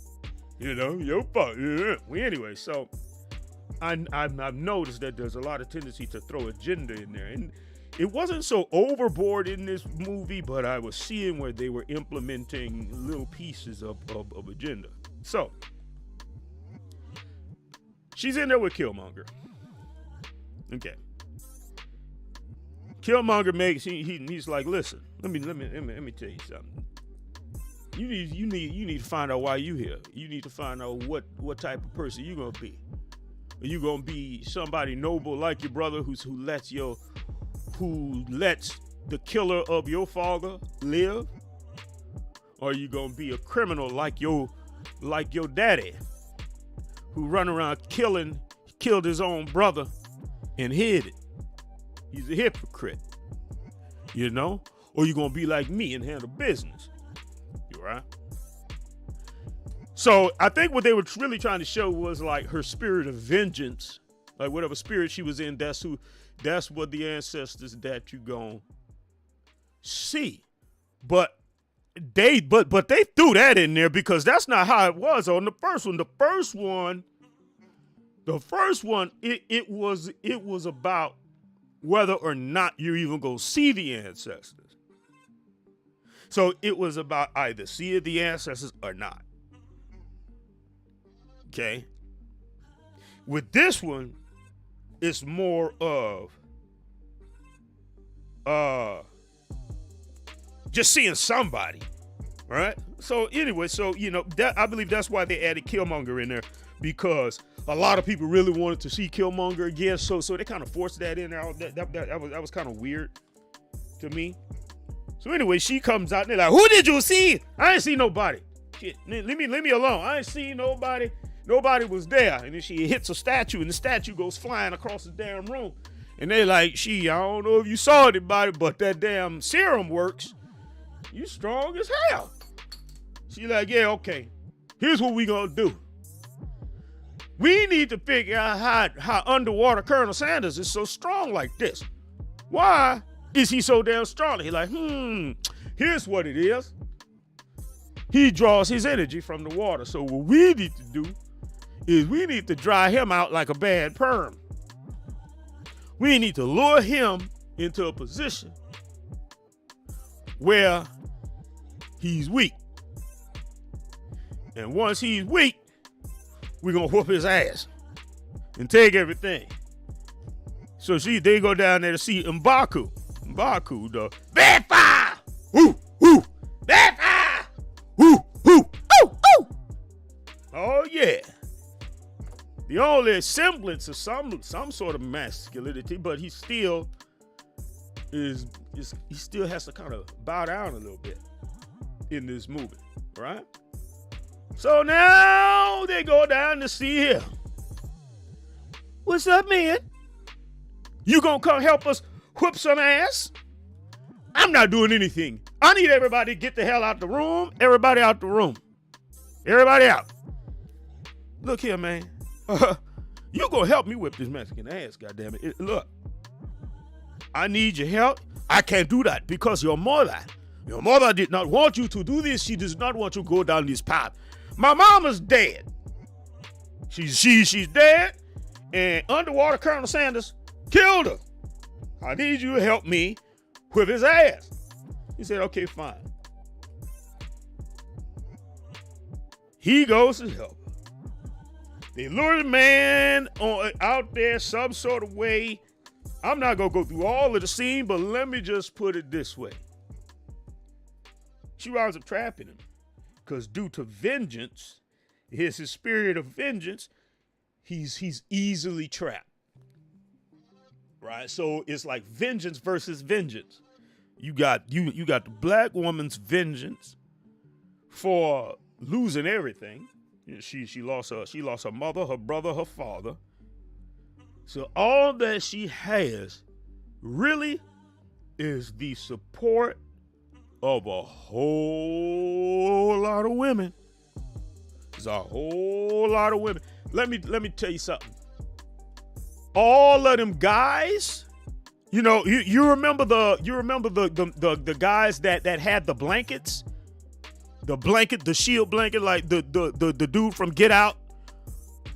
Your fault. Yeah. Well, anyway, so I've noticed that there's a lot of tendency to throw agenda in there. And it wasn't so overboard in this movie, but I was seeing where they were implementing little pieces of agenda. So, she's in there with Killmonger. Okay. Killmonger he's like, listen, let me tell you something. You need to find out why you here. You need to find out what type of person you gonna be. Are you gonna be somebody noble like your brother who lets the killer of your father live? Or are you gonna be a criminal like your daddy who run around killed his own brother and hid it? He's a hypocrite. Or you gonna be like me and handle business. Right? So I think what they were really trying to show was like her spirit of vengeance, like whatever spirit she was in. That's what the ancestors that you gonna see. But they threw that in there because that's not how it was on the first one. The first one, it was about whether or not you're even gonna see the ancestors. So it was about either seeing the ancestors or not. Okay? With this one, it's more of just seeing somebody. Right? So anyway, that I believe that's why they added Killmonger in there, because a lot of people really wanted to see Killmonger again. So they kind of forced that in there. That was kind of weird to me. So anyway, she comes out and they're like, who did you see? I ain't see nobody. Shit, leave me alone. I ain't seen nobody. Nobody was there. And then she hits a statue and the statue goes flying across the damn room. And they're like, I don't know if you saw anybody, but that damn serum works. You strong as hell. She like, yeah, okay. Here's what we gonna do. We need to figure out how underwater Colonel Sanders is so strong like this. Why is he so damn strong? He's like, here's what it is. He draws his energy from the water. So what we need to do is we need to dry him out like a bad perm. We need to lure him into a position where he's weak. And once he's weak, we're going to whoop his ass and take everything. So they go down there to see M'Baku. M'Baku, the bad fire! Woo, woo! Woo, woo, ooh, ooh. Oh yeah. The only semblance of some sort of masculinity, but he still he still has to kind of bow down a little bit in this movie, right? So now they go down to see him. What's up, man? You gonna come help us whoop some ass? I'm not doing anything. I need everybody to get the hell out the room. Everybody out the room. Everybody out. Look here, man. You gonna help me whip this Mexican ass, goddammit. Look, I need your help. I can't do that because your mother did not want you to do this. She does not want you to go down this path. My mama's dead. She's dead, and underwater Colonel Sanders killed her. I need you to help me whip his ass. He said, okay, fine. He goes to help her. They lure the man out there some sort of way. I'm not going to go through all of the scene, but let me just put it this way. She winds up trapping him because due to vengeance, his spirit of vengeance, he's easily trapped. Right? So it's like vengeance versus vengeance. You got the black woman's vengeance for losing everything. She lost her mother, her brother, her father. So all that she has really is the support of a whole lot of women. There's a whole lot of women. Let me tell you something. All of them guys, you remember the guys that had the blankets, the shield blanket, like the dude from Get Out.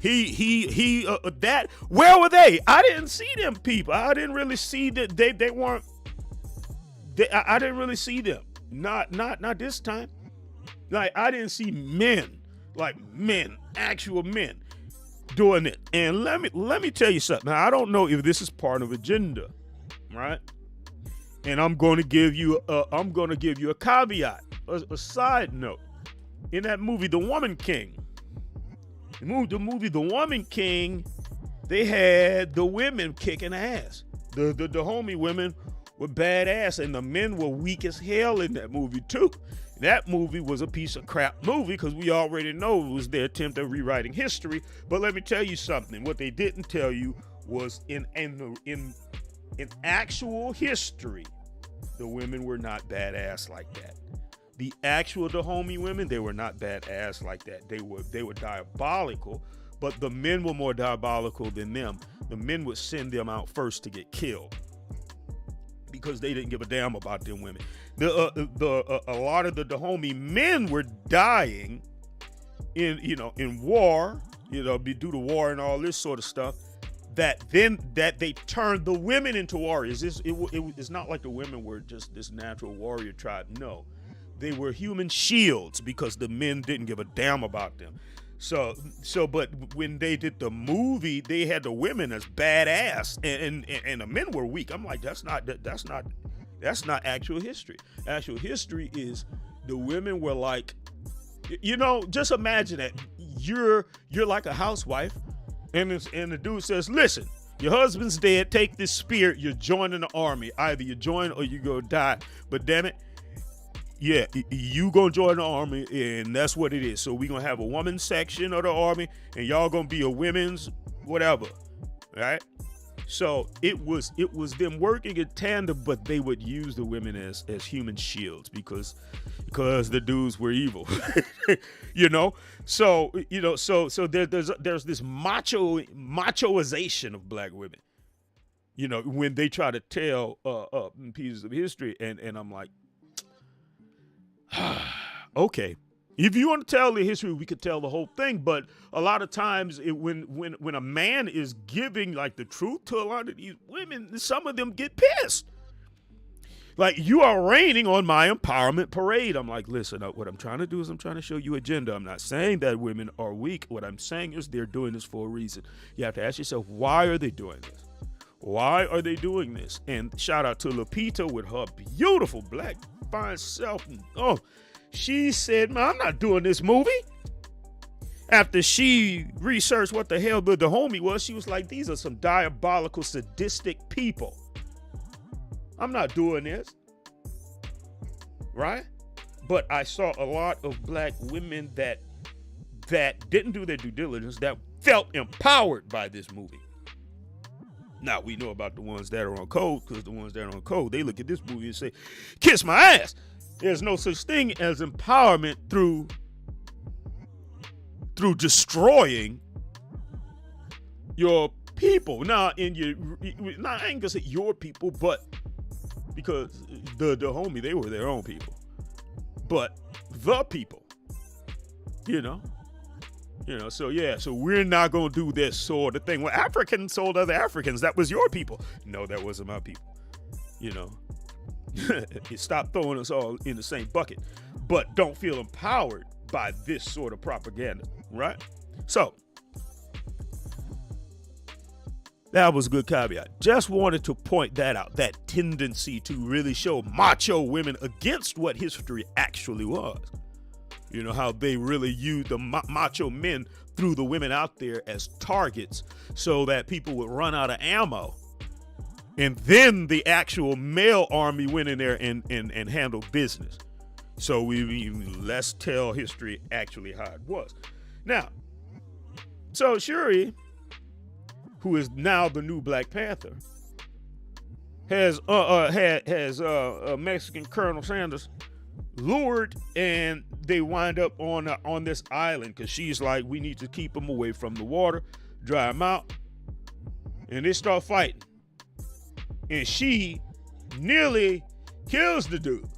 That, where were they? I didn't see them people. I didn't really see that they weren't. I didn't really see them. Not this time. Like I didn't see men, actual men, doing it. And let me tell you something. Now, I don't know if this is part of agenda, right? And I'm going to give you a caveat, a side note. In that movie, The Woman King. The movie The Woman King, they had the women kicking ass. The homie women were badass, and the men were weak as hell in that movie too. That movie was a piece of crap movie because we already know it was their attempt at rewriting history. But let me tell you something. What they didn't tell you was in actual history, the women were not badass like that. The homie women, they were not badass like that. They were diabolical, but the men were more diabolical than them. The men would send them out first to get killed because they didn't give a damn about them women. A lot of the homie men were dying in war, due to war and all this sort of stuff. That they turned the women into warriors. It's not like the women were just this natural warrior tribe. No. They were human shields because the men didn't give a damn about them. But when they did the movie, they had the women as badass, and the men were weak. I'm like, that's not actual history. Actual history is the women were like, just imagine that you're like a housewife, and the dude says, listen, your husband's dead. Take this spear. You're joining the army. Either you join or you go die. But damn it. Yeah, you gonna join the army, and that's what it is. So we gonna have a women's section of the army, and y'all gonna be a women's whatever, right? So it was them working in tandem, but they would use the women as human shields because the dudes were evil, So there's this machoization of black women, when they try to tell pieces of history, and I'm like. Okay, if you want to tell the history, we could tell the whole thing. But a lot of times, when a man is giving like the truth to a lot of these women, some of them get pissed. Like, you are raining on my empowerment parade. I'm like, listen, what I'm trying to do is I'm trying to show you agenda. I'm not saying that women are weak. What I'm saying is they're doing this for a reason. You have to ask yourself, why are they doing this? Why are they doing this? And shout out to Lupita with her beautiful black fine self. Oh, she said, man, I'm not doing this movie. After she researched what the hell the homie was, she was like, these are some diabolical, sadistic people. I'm not doing this. Right? But I saw a lot of black women that didn't do their due diligence, that felt empowered by this movie. Now, we know about the ones that are on code, because the ones that are on code, they look at this movie and say, kiss my ass. There's no such thing as empowerment through destroying your people. Now, I ain't gonna say your people, but because the homie, they were their own people. But the people, so yeah, so we're not gonna do this sort of thing. When Africans sold other Africans, that was your people. No, that wasn't my people. You stop throwing us all in the same bucket, but don't feel empowered by this sort of propaganda, right? So that was a good caveat. Just wanted to point that out, that tendency to really show macho women against what history actually was. How they really used the macho men, threw the women out there as targets so that people would run out of ammo. And then the actual male army went in there and handled business. So let's tell history actually how it was. Now, so Shuri, who is now the new Black Panther, has Mexican Colonel Sanders lured, and they wind up on this island because she's like, we need to keep him away from the water, dry him out, and they start fighting, and she nearly kills the dude.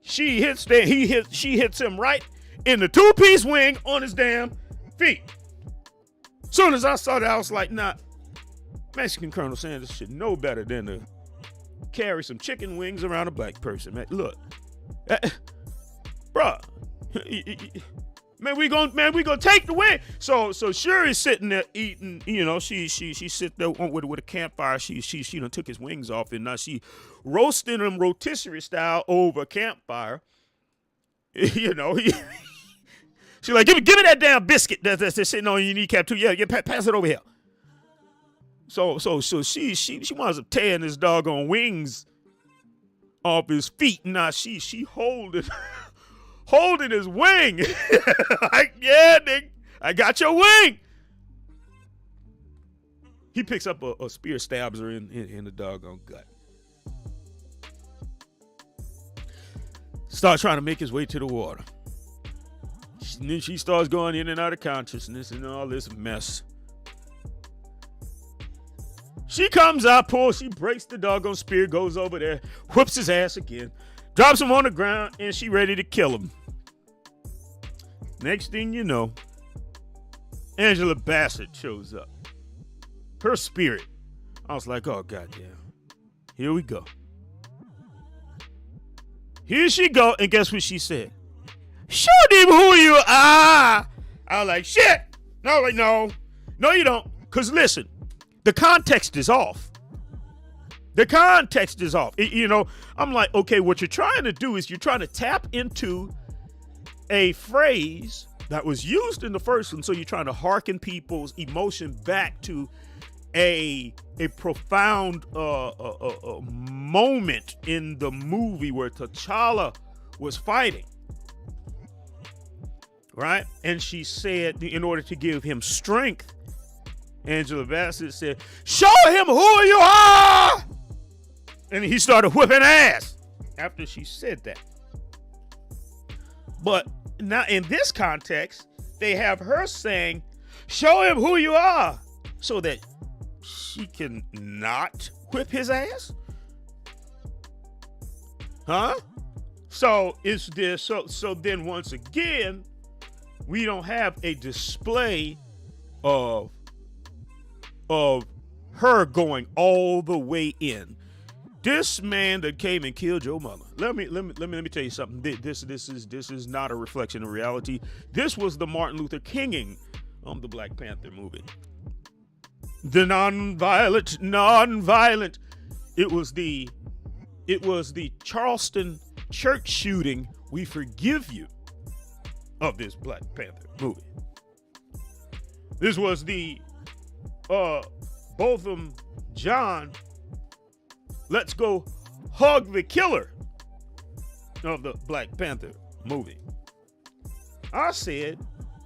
She hits him right in the two-piece wing on his damn feet. Soon as I saw that, I was like, nah, Mexican Colonel Sanders should know better than to carry some chicken wings around a black person, man. Look, bruh, man, we gonna take the win. So Shuri's sitting there eating, she sit there with a campfire. She done took his wings off, and now she roasting them rotisserie style over a campfire. She like, give me that damn biscuit that's sitting on your kneecap too. Yeah, pass it over here. So she winds up tearing his doggone wings off his feet. Now she holding his wing. Like, yeah, nigga, I got your wing. He picks up a spear, stabs her in the doggone gut. Starts trying to make his way to the water. And then she starts going in and out of consciousness and all this mess. She comes out, she breaks the doggone spear, goes over there, whoops his ass again, drops him on the ground, and she ready to kill him. Next thing you know, Angela Bassett shows up. Her spirit. I was like, oh, goddamn. Here we go. Here she go, and guess what she said? Show them who you are. I was like, shit. No, you don't. Because listen, the context is off. I'm like, okay, what you're trying to do is you're trying to tap into a phrase that was used in the first one. So you're trying to hearken people's emotion back to a profound moment in the movie where T'Challa was fighting. Right? And she said, in order to give him strength, Angela Bassett said, show him who you are! And he started whipping ass after she said that. But now in this context, they have her saying, show him who you are, so that she can not whip his ass? Huh? So it's this. So then once again, we don't have a display of her going all the way in. This man that came and killed your mother. Let me tell you something. This is not a reflection of reality. This was the Martin Luther Kinging the Black Panther movie. The non-violent. It was the Charleston church shooting. We forgive you of this Black Panther movie. This was the Botham John. Let's go hug the killer of the Black Panther movie. I said,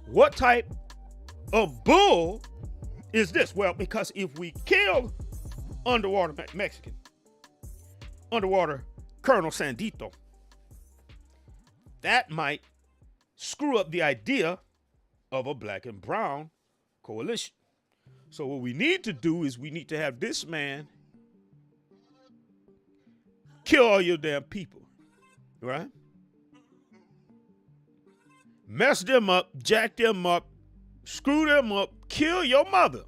what type of bull is this? Well, because if we kill underwater Mexican, underwater Colonel Sandito, that might screw up the idea of a black and brown coalition. So what we need to do is we need to have this man kill all your damn people, right? Mess them up, jack them up, screw them up, kill your mother.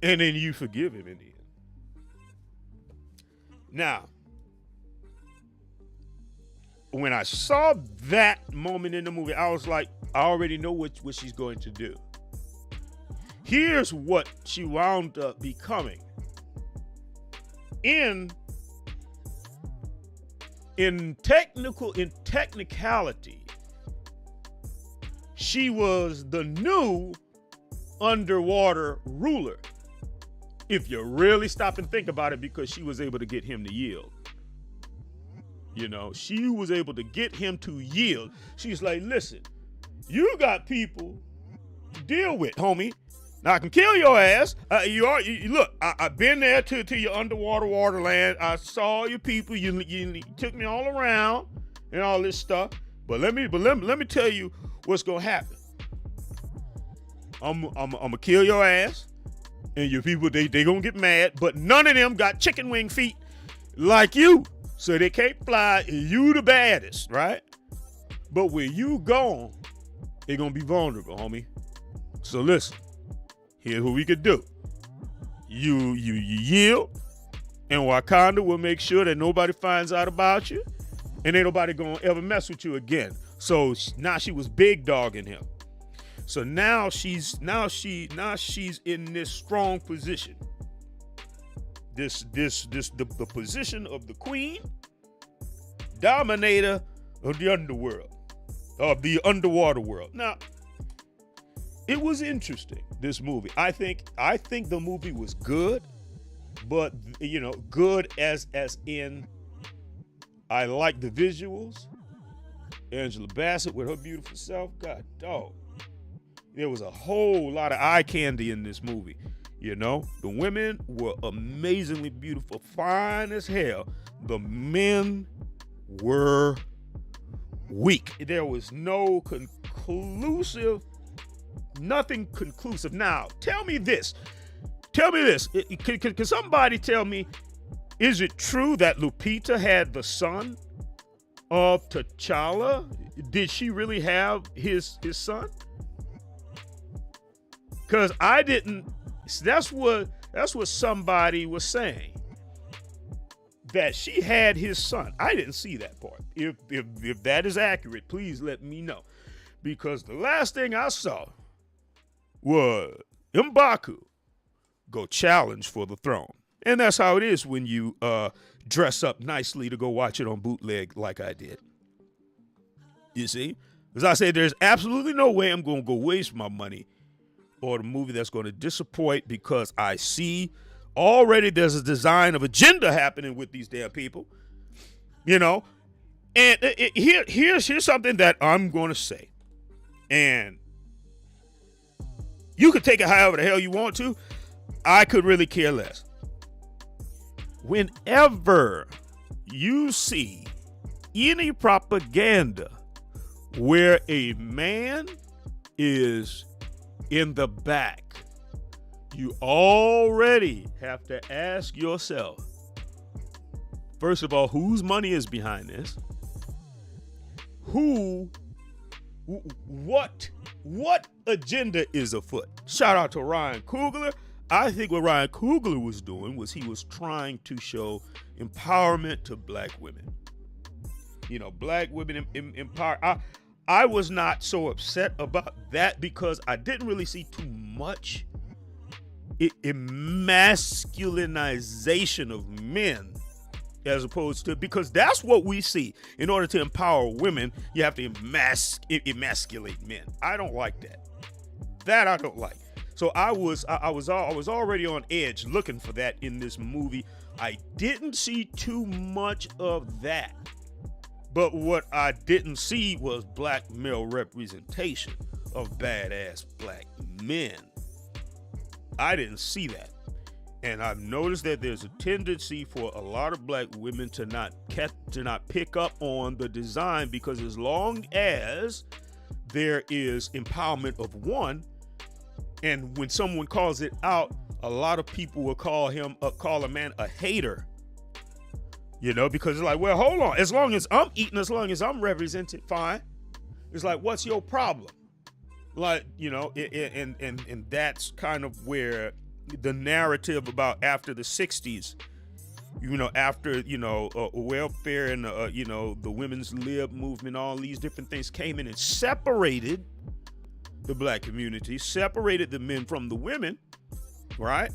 And then you forgive him in the end. Now, when I saw that moment in the movie, I was like, I already know what she's going to do. Here's what she wound up becoming. In technicality, she was the new underwater ruler. If you really stop and think about it, because she was able to get him to yield. You know, she was able to get him to yield. She's like, listen, you got people to deal with, homie. Now I can kill your ass. Look, I've been there to your underwater waterland. I saw your people. You took me all around and all this stuff. But let me tell you what's gonna happen. I'm gonna kill your ass, and your people they gonna get mad. But none of them got chicken wing feet like you, so they can't fly. You the baddest, right? But when you gone, they gonna be vulnerable, homie. So listen. Here's what we could do. You yield, and Wakanda will make sure that nobody finds out about you, and ain't nobody gonna ever mess with you again. So now she was big dogging him. So now she's in this strong position. The position of the queen, dominator of the underworld, of the underwater world. Now, it was interesting, this movie. I think the movie was good, but good as in I like the visuals. Angela Bassett with her beautiful self, God dog. There was a whole lot of eye candy in this movie. The women were amazingly beautiful, fine as hell. The men were weak. There was nothing conclusive. Now, tell me this. Can somebody tell me, is it true that Lupita had the son of T'Challa? Did she really have his son? Because I didn't. That's what somebody was saying. That she had his son. I didn't see that part. If that is accurate, please let me know. Because the last thing I saw was M'Baku go challenge for the throne. And that's how it is when you dress up nicely to go watch it on bootleg like I did. You see? As I said, there's absolutely no way I'm going to go waste my money on a movie that's going to disappoint, because I see already there's a design of agenda happening with these damn people. And here's something that I'm going to say. And you could take it however the hell you want to. I could really care less. Whenever you see any propaganda where a man is in the back, you already have to ask yourself, first of all, whose money is behind this? What agenda is afoot? Shout out to Ryan Coogler. I think what Ryan Coogler was doing was he was trying to show empowerment to black women. Black women empower. I was not so upset about that because I didn't really see too much masculinization of men, as opposed to, because that's what we see. In order to empower women, you have to emasculate men. I don't like that. That I don't like. So I was already on edge looking for that in this movie. I didn't see too much of that. But what I didn't see was black male representation of badass black men. I didn't see that. And I've noticed that there's a tendency for a lot of black women to not pick up on the design, because as long as there is empowerment of one, and when someone calls it out, a lot of people will call a man a hater. You know, because it's like, well, hold on. As long as I'm eating, as long as I'm represented, fine. It's like, what's your problem? Like, you know, and that's kind of where the narrative about after the 60s, you know, after, you know, welfare and, you know, the women's lib movement, all these different things came in and separated the black community, separated the men from the women, right?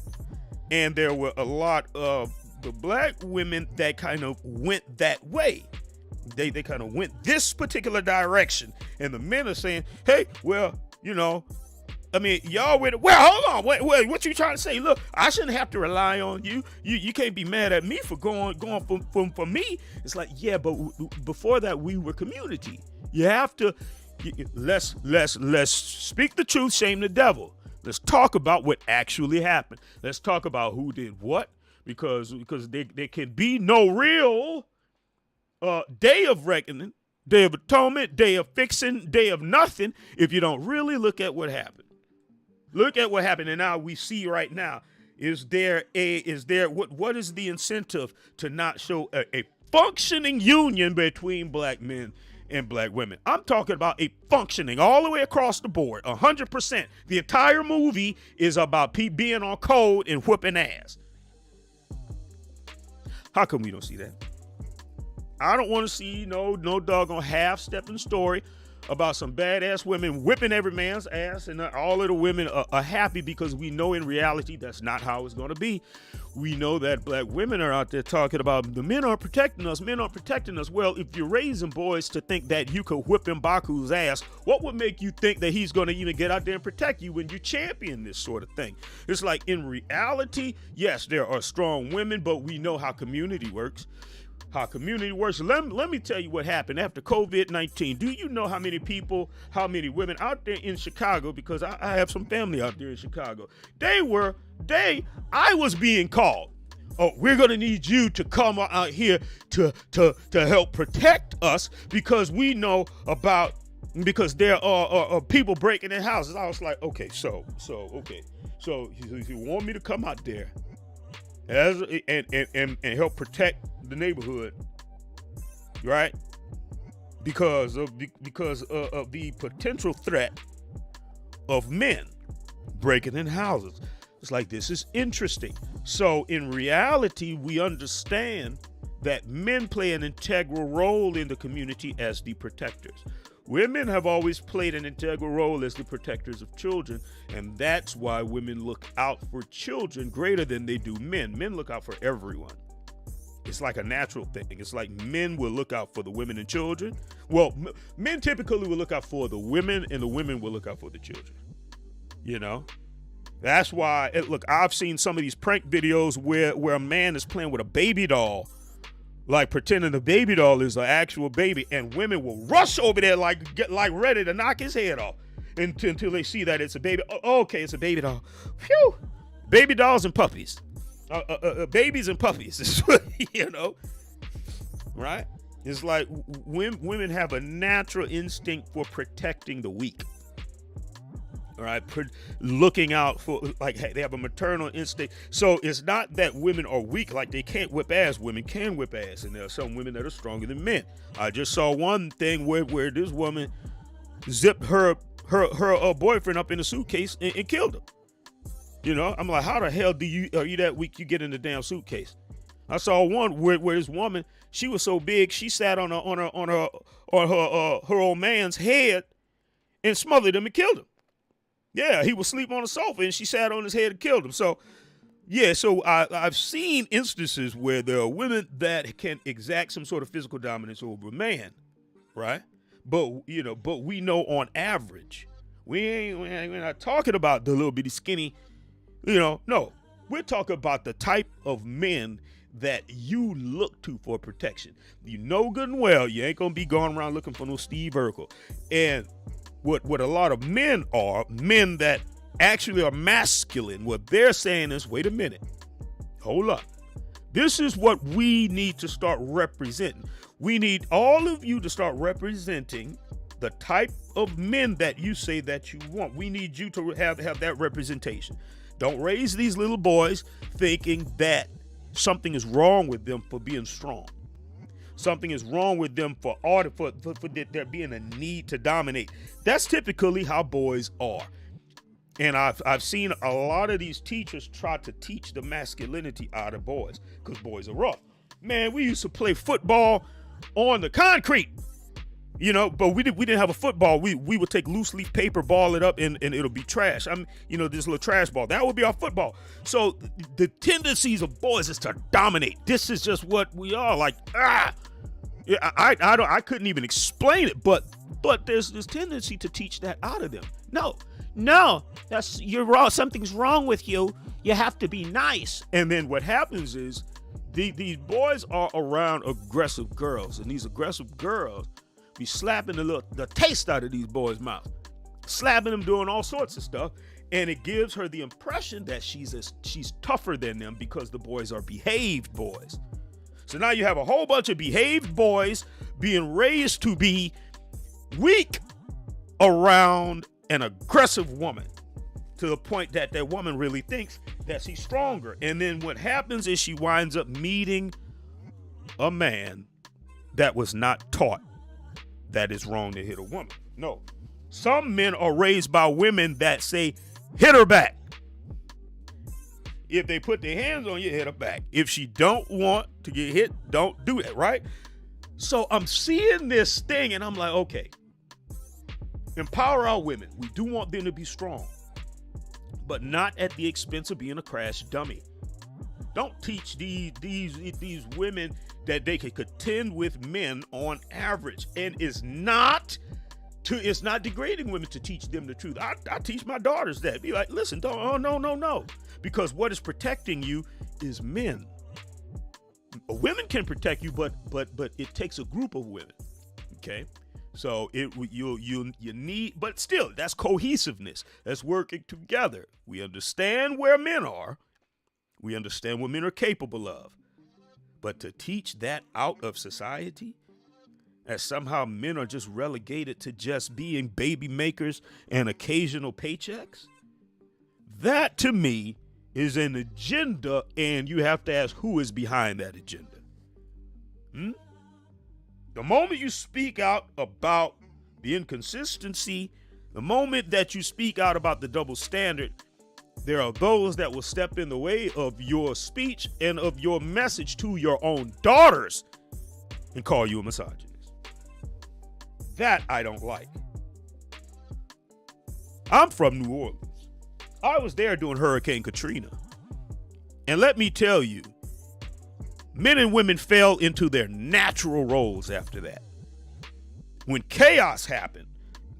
And there were a lot of the black women that kind of went that way. They kind of went this particular direction. And the men are saying, hey, well, you know, I mean, y'all with it. Well, hold on. Wait, what you trying to say? Look, I shouldn't have to rely on you. You can't be mad at me for going for me. It's like, yeah, but before that, we were community. You have to, let's speak the truth, shame the devil. Let's talk about what actually happened. Let's talk about who did what, because there can be no real day of reckoning, day of atonement, day of fixing, day of nothing if you don't really look at what happened. Look at what happened, and now we see right now, what is the incentive to not show a functioning union between black men and black women? I'm talking about a functioning all the way across the board, 100%. The entire movie is about being on code and whooping ass. How come we don't see that? I don't want to see no doggone half-stepping story about some badass women whipping every man's ass, and all of the women are happy, because we know in reality that's not how it's going to be. We know that black women are out there talking about the men aren't protecting us, men aren't protecting us. Well, if you're raising boys to think that you could whip M'Baku's ass, what would make you think that he's going to even get out there and protect you when you champion this sort of thing? It's like, in reality, yes, there are strong women, but we know how community works. Let me tell you what happened after COVID-19. Do you know how many women out there in Chicago, because I have some family out there in Chicago, I was being called. Oh, we're going to need you to come out here to help protect us, because we know because there are people breaking in houses. I was like, okay, so you want me to come out there and help protect the neighborhood, right? Because of the potential threat of men breaking in houses. It's like, this is interesting. So in reality, we understand that men play an integral role in the community as the protectors. Women have always played an integral role as the protectors of children, and that's why women look out for children greater than they do men. Men look out for everyone. It's like a natural thing. It's like men will look out for the women and children. Well, men typically will look out for the women, and the women will look out for the children. You know? That's why, look, I've seen some of these prank videos where a man is playing with a baby doll, like pretending the baby doll is an actual baby, and women will rush over there get ready to knock his head off until they see that it's a baby. Oh, okay, it's a baby doll. Phew. Baby dolls and puppies. Babies and puppies, you know, right? It's like women have a natural instinct for protecting the weak. All right, looking out for, like, hey, they have a maternal instinct. So it's not that women are weak, like they can't whip ass. Women can whip ass, and there are some women that are stronger than men. I just saw one thing where this woman zipped her boyfriend up in a suitcase and killed him. You know, I'm like, how the hell are you that weak you get in the damn suitcase? I saw one where this woman, she was so big, she sat on her old man's head and smothered him and killed him. Yeah, he was asleep on the sofa and she sat on his head and killed him. So, yeah, so I've seen instances where there are women that can exact some sort of physical dominance over a man, right? But, but we know on average, we're not talking about the little bitty skinny, no. We're talking about the type of men that you look to for protection. You know good and well you ain't going to be going around looking for no Steve Urkel. And what a lot of men are, men that actually are masculine, what they're saying is, wait a minute, hold up. This is what we need to start representing. We need all of you to start representing the type of men that you say that you want. We need you to have that representation. Don't raise these little boys thinking that something is wrong with them for being strong. Something is wrong with them for there being a need to dominate. That's typically how boys are. And I've seen a lot of these teachers try to teach the masculinity out of boys because boys are rough. Man, we used to play football on the concrete, but we didn't have a football. We would take loose leaf paper, ball it up, and it'll be trash. This little trash ball. That would be our football. So the tendencies of boys is to dominate. This is just what we are. Like, I couldn't even explain it, but there's this tendency to teach that out of them. No, you're wrong. Something's wrong with you. You have to be nice. And then what happens is these boys are around aggressive girls, and these aggressive girls be slapping the taste out of these boys' mouth, slapping them, doing all sorts of stuff, and it gives her the impression that she's tougher than them because the boys are behaved boys. So now you have a whole bunch of behaved boys being raised to be weak around an aggressive woman, to the point that that woman really thinks that she's stronger. And then what happens is she winds up meeting a man that was not taught that it's wrong to hit a woman. No. Some men are raised by women that say, hit her back. If they put their hands on you, hit her back. If she don't want to get hit, don't do that, right? So I'm seeing this thing and I'm like, okay, empower our women. We do want them to be strong, but not at the expense of being a crash dummy. Don't teach these women that they can contend with men on average. And it's not degrading women to teach them the truth. I teach my daughters that. Be like, listen, no. Because what is protecting you is men. Women can protect you, but it takes a group of women. Okay? So you need, but still, that's cohesiveness. That's working together. We understand where men are. We understand what men are capable of. But to teach that out of society, as somehow men are just relegated to just being baby makers and occasional paychecks, that to me is an agenda, and you have to ask who is behind that agenda. The moment you speak out about the inconsistency, the moment that you speak out about the double standard, there are those that will step in the way of your speech and of your message to your own daughters and call you a misogynist. That I don't like. I'm from New Orleans. I was there during Hurricane Katrina. And let me tell you, men and women fell into their natural roles after that. When chaos happened,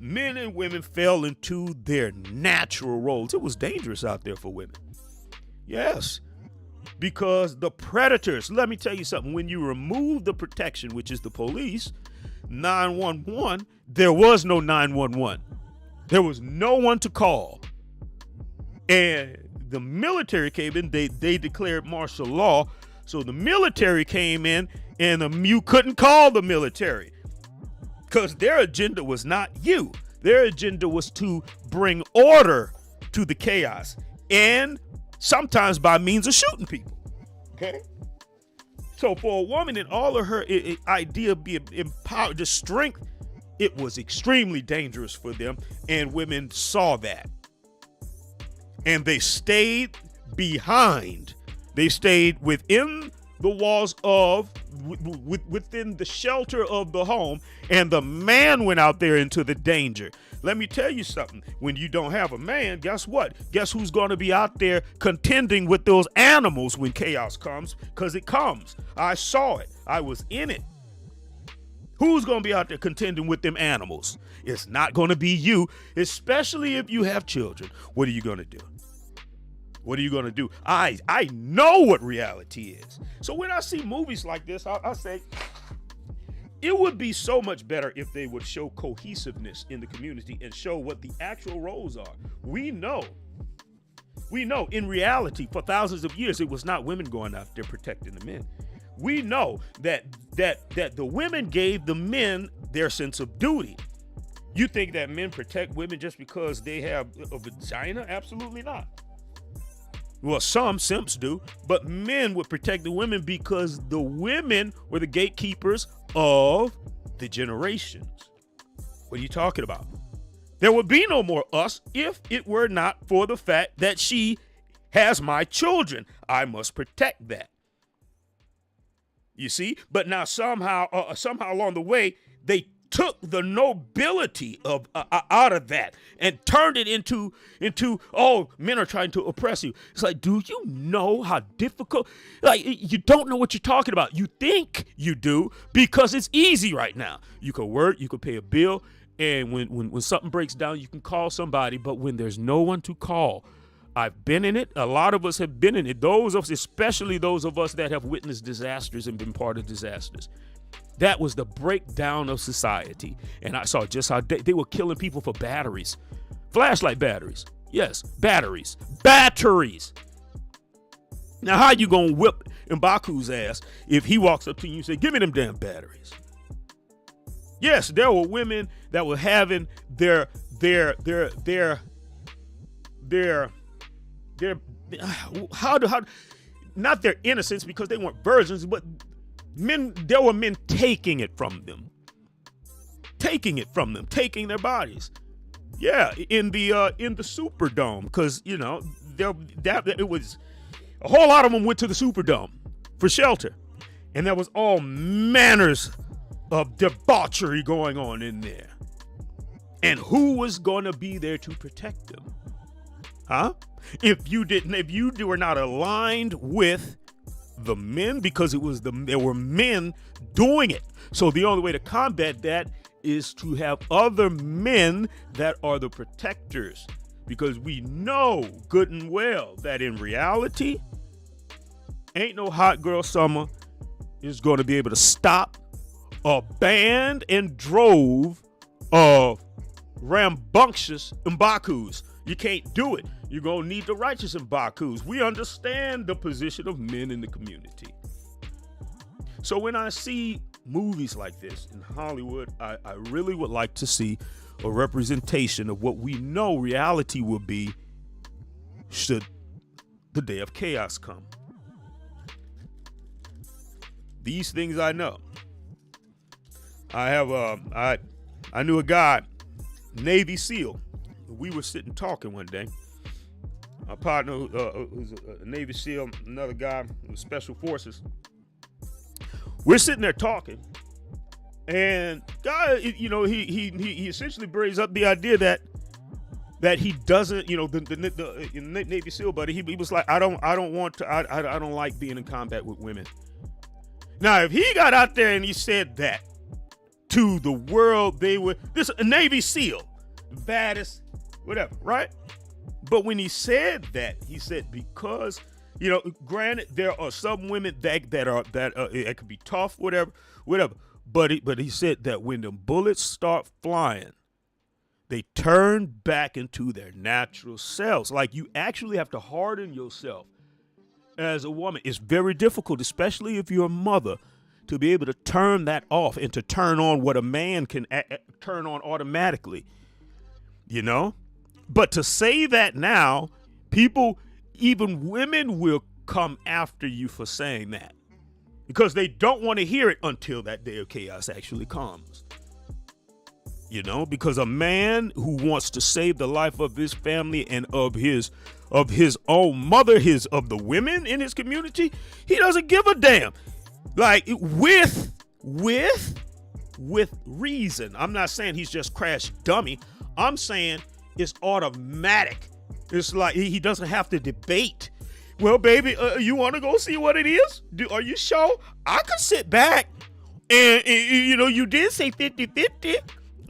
men and women fell into their natural roles. It was dangerous out there for women. Yes, because the predators, let me tell you something, when you remove the protection, which is the police, 911, there was no 911. There was no one to call. And the military came in, they declared martial law. So the military came in and you couldn't call the military because their agenda was not you. Their agenda was to bring order to the chaos, and sometimes by means of shooting people. Okay? So for a woman in all of her idea of being empowered, the strength, it was extremely dangerous for them, and women saw that. And they stayed behind. They stayed within the walls of within the shelter of the home, and the man went out there into the danger. Let me tell you something. When you don't have a man, guess what? Guess who's going to be out there contending with those animals when chaos comes? Because it comes. I saw it. I was in it. Who's going to be out there contending with them animals? It's not going to be you, especially if you have children. What are you going to do? What are you going to do? I know what reality is. So when I see movies like this, I say, it would be so much better if they would show cohesiveness in the community and show what the actual roles are. We know in reality for thousands of years, it was not women going out there protecting the men. We know that the women gave the men their sense of duty. You think that men protect women just because they have a vagina? Absolutely not. Well, some simps do, but men would protect the women because the women were the gatekeepers of the generations. What are you talking about? There would be no more us if it were not for the fact that she has my children. I must protect that. You see? But now somehow along the way, they took the nobility of out of that and turned it into oh, men are trying to oppress you. It's like, do you know how difficult? Like, you don't know what you're talking about. You think you do because it's easy right now. You can work, you can pay a bill, and when something breaks down, you can call somebody. But when there's no one to call, I've been in it. A lot of us have been in it. Those of us, especially those of us that have witnessed disasters and been part of disasters. That was the breakdown of society. And I saw just how they were killing people for batteries. Flashlight batteries. Yes, batteries. Batteries. Now, how you gonna whip M'Baku's ass if he walks up to you and say, give me them damn batteries? Yes, there were women that were having their not their innocence because they weren't virgins, but there were men taking it from them, taking their bodies. Yeah, in the Superdome, because it was a whole lot of them went to the Superdome for shelter, and there was all manners of debauchery going on in there. And who was going to be there to protect them? Huh? If you were not aligned with the men, because there were men doing it. So the only way to combat that is to have other men that are the protectors, because we know good and well that in reality, ain't no hot girl summer is going to be able to stop a band and drove of rambunctious M'Bakus. You can't do it. You're going to need the righteous M'Bakus. We understand the position of men in the community. So when I see movies like this in Hollywood, I really would like to see a representation of what we know reality will be should the day of chaos come. These things I know. I knew a guy, Navy SEAL. We were sitting talking one day. A partner who's a Navy SEAL, another guy with Special Forces. We're sitting there talking, and guy, he essentially brings up the idea that he doesn't, the Navy SEAL buddy. He was like, I don't like being in combat with women. Now, if he got out there and he said that to the world, this a Navy SEAL, the baddest, whatever, right? But when he said that, he said because, granted, there are some women that it could be tough, whatever. But he said that when the bullets start flying, they turn back into their natural selves. Like, you actually have to harden yourself as a woman. It's very difficult, especially if you're a mother, to be able to turn that off and to turn on what a man can turn on automatically, But to say that now, people, even women, will come after you for saying that because they don't want to hear it until that day of chaos actually comes. Because a man who wants to save the life of his family and of his of his own mother, of the women in his community. He doesn't give a damn. Like with reason. I'm not saying he's just crash dummy. I'm saying it's automatic. It's like he doesn't have to debate. Well, baby, you want to go see what it is? Are you sure? I could sit back and you did say 50-50,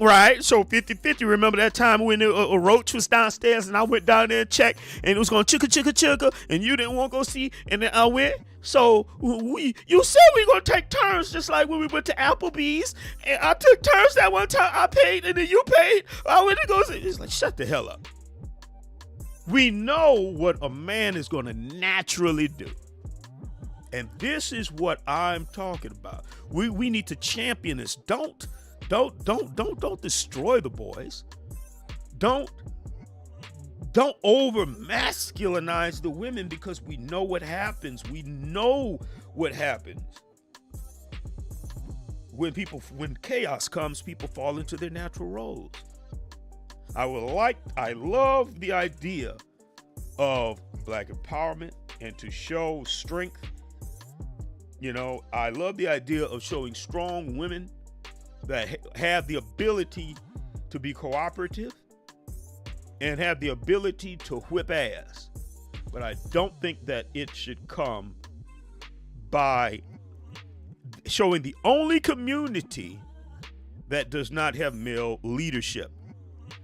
right? So 50-50. Remember that time when a roach was downstairs and I went down there and checked and it was going chicka and you didn't want to go see and then I went. So you said we were going to take turns just like when we went to Applebee's and I took turns that one time. I paid and then you paid. I went to go see. It's like, shut the hell up. We know what a man is going to naturally do. And this is what I'm talking about. We need to champion this. Don't destroy the boys. Don't over masculinize the women because we know what happens. We know what happens. When chaos comes, people fall into their natural roles. I love the idea of black empowerment and to show strength. I love the idea of showing strong women that have the ability to be cooperative and have the ability to whip ass. But I don't think that it should come by showing the only community that does not have male leadership.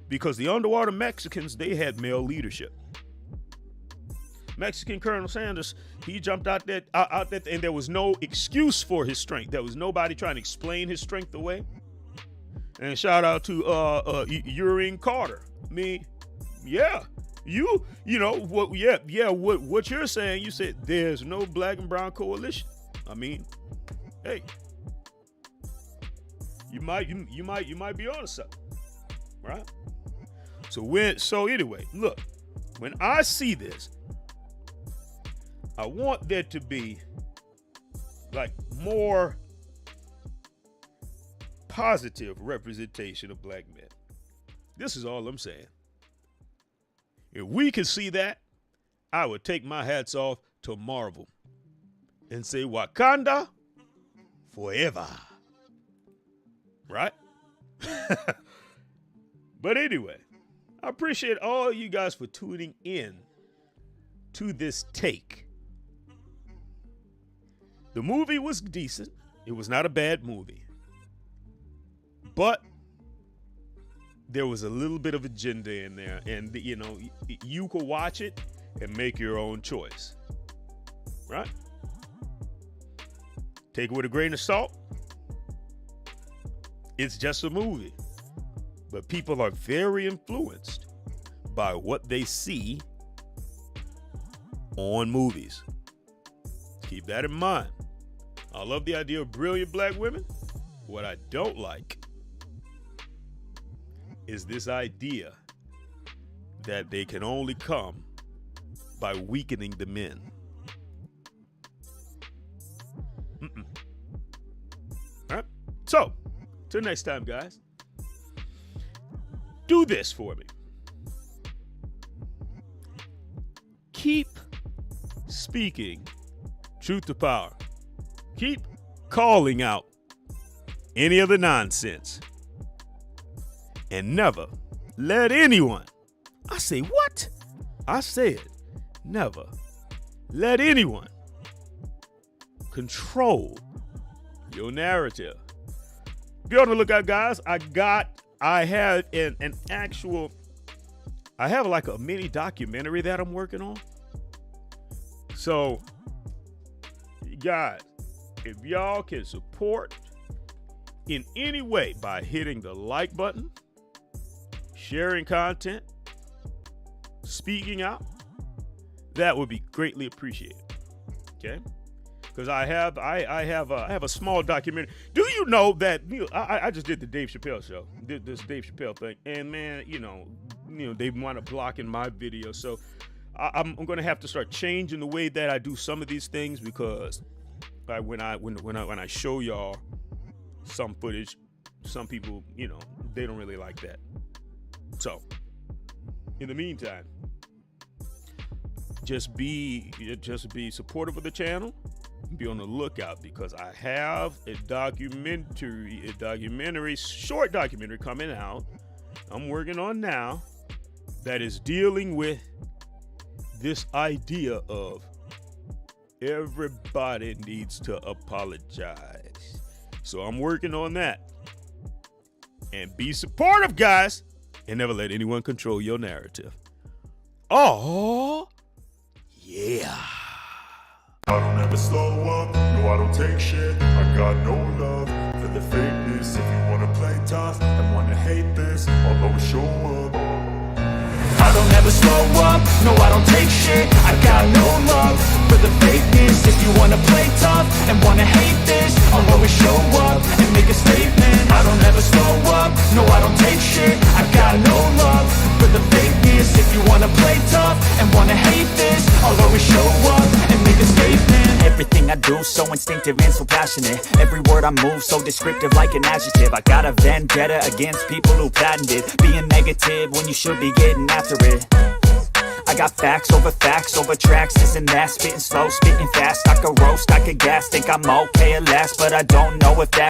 Because the underwater Mexicans, they had male leadership. Mexican Colonel Sanders, he jumped out there, and there was no excuse for his strength. There was nobody trying to explain his strength away. And shout out to Urian Carter. I mean, yeah, what you're saying, you said there's no black and brown coalition. I mean, hey, you might be on something, right? So anyway, look, when I see this, I want there to be like more positive representation of black men. This is all I'm saying. If we can see that, I would take my hats off to Marvel and say Wakanda forever. Right? But anyway, I appreciate all you guys for tuning in to this take. The movie was decent. It was not a bad movie. But there was a little bit of agenda in there. And, you could watch it and make your own choice. Right? Take it with a grain of salt. It's just a movie. But people are very influenced by what they see on movies. Keep that in mind. I love the idea of brilliant black women. What I don't like is this idea that they can only come by weakening the men. All right. So, till next time, guys. Do this for me. Keep speaking truth to power. Keep calling out any of the nonsense. And never let anyone, I say what? I said never let anyone control your narrative. Be on the lookout, guys. I have I have like a mini documentary that I'm working on. So, guys, if y'all can support in any way by hitting the like button, sharing content, speaking out, that would be greatly appreciated. Okay? Because I have a small documentary. Do you know that I just did the Dave Chappelle show, did this Dave Chappelle thing, and man, they want to block in my video, so I'm going to have to start changing the way that I do some of these things because when I show y'all some footage, some people they don't really like that. So in the meantime, just be supportive of the channel. Be on the lookout because I have a short documentary coming out. I'm working on now that is dealing with this idea of everybody needs to apologize. So I'm working on that. And be supportive, guys, and never let anyone control your narrative. Oh, yeah. I don't ever slow up, no I don't take shit. I got no love for the fakeness. If you wanna play tough and wanna hate this, I'll always show up. I don't ever slow up, no I don't take shit. I got no love for the fakeness. If you wanna play tough and wanna hate this, I'll always show up and make a statement. I don't ever slow up, no I don't take shit. I got no love for the fakeness. If you wanna play tough and wanna hate this, I'll always show up and make a statement. Everything I do so instinctive and so passionate. Every word I move so descriptive like an adjective. I got a vendetta against people who patented being negative when you should be getting after it. I got facts over tracks, this and that. Spitting slow, spitting fast. I could roast, I could gas. Think I'm okay at last, but I don't know if that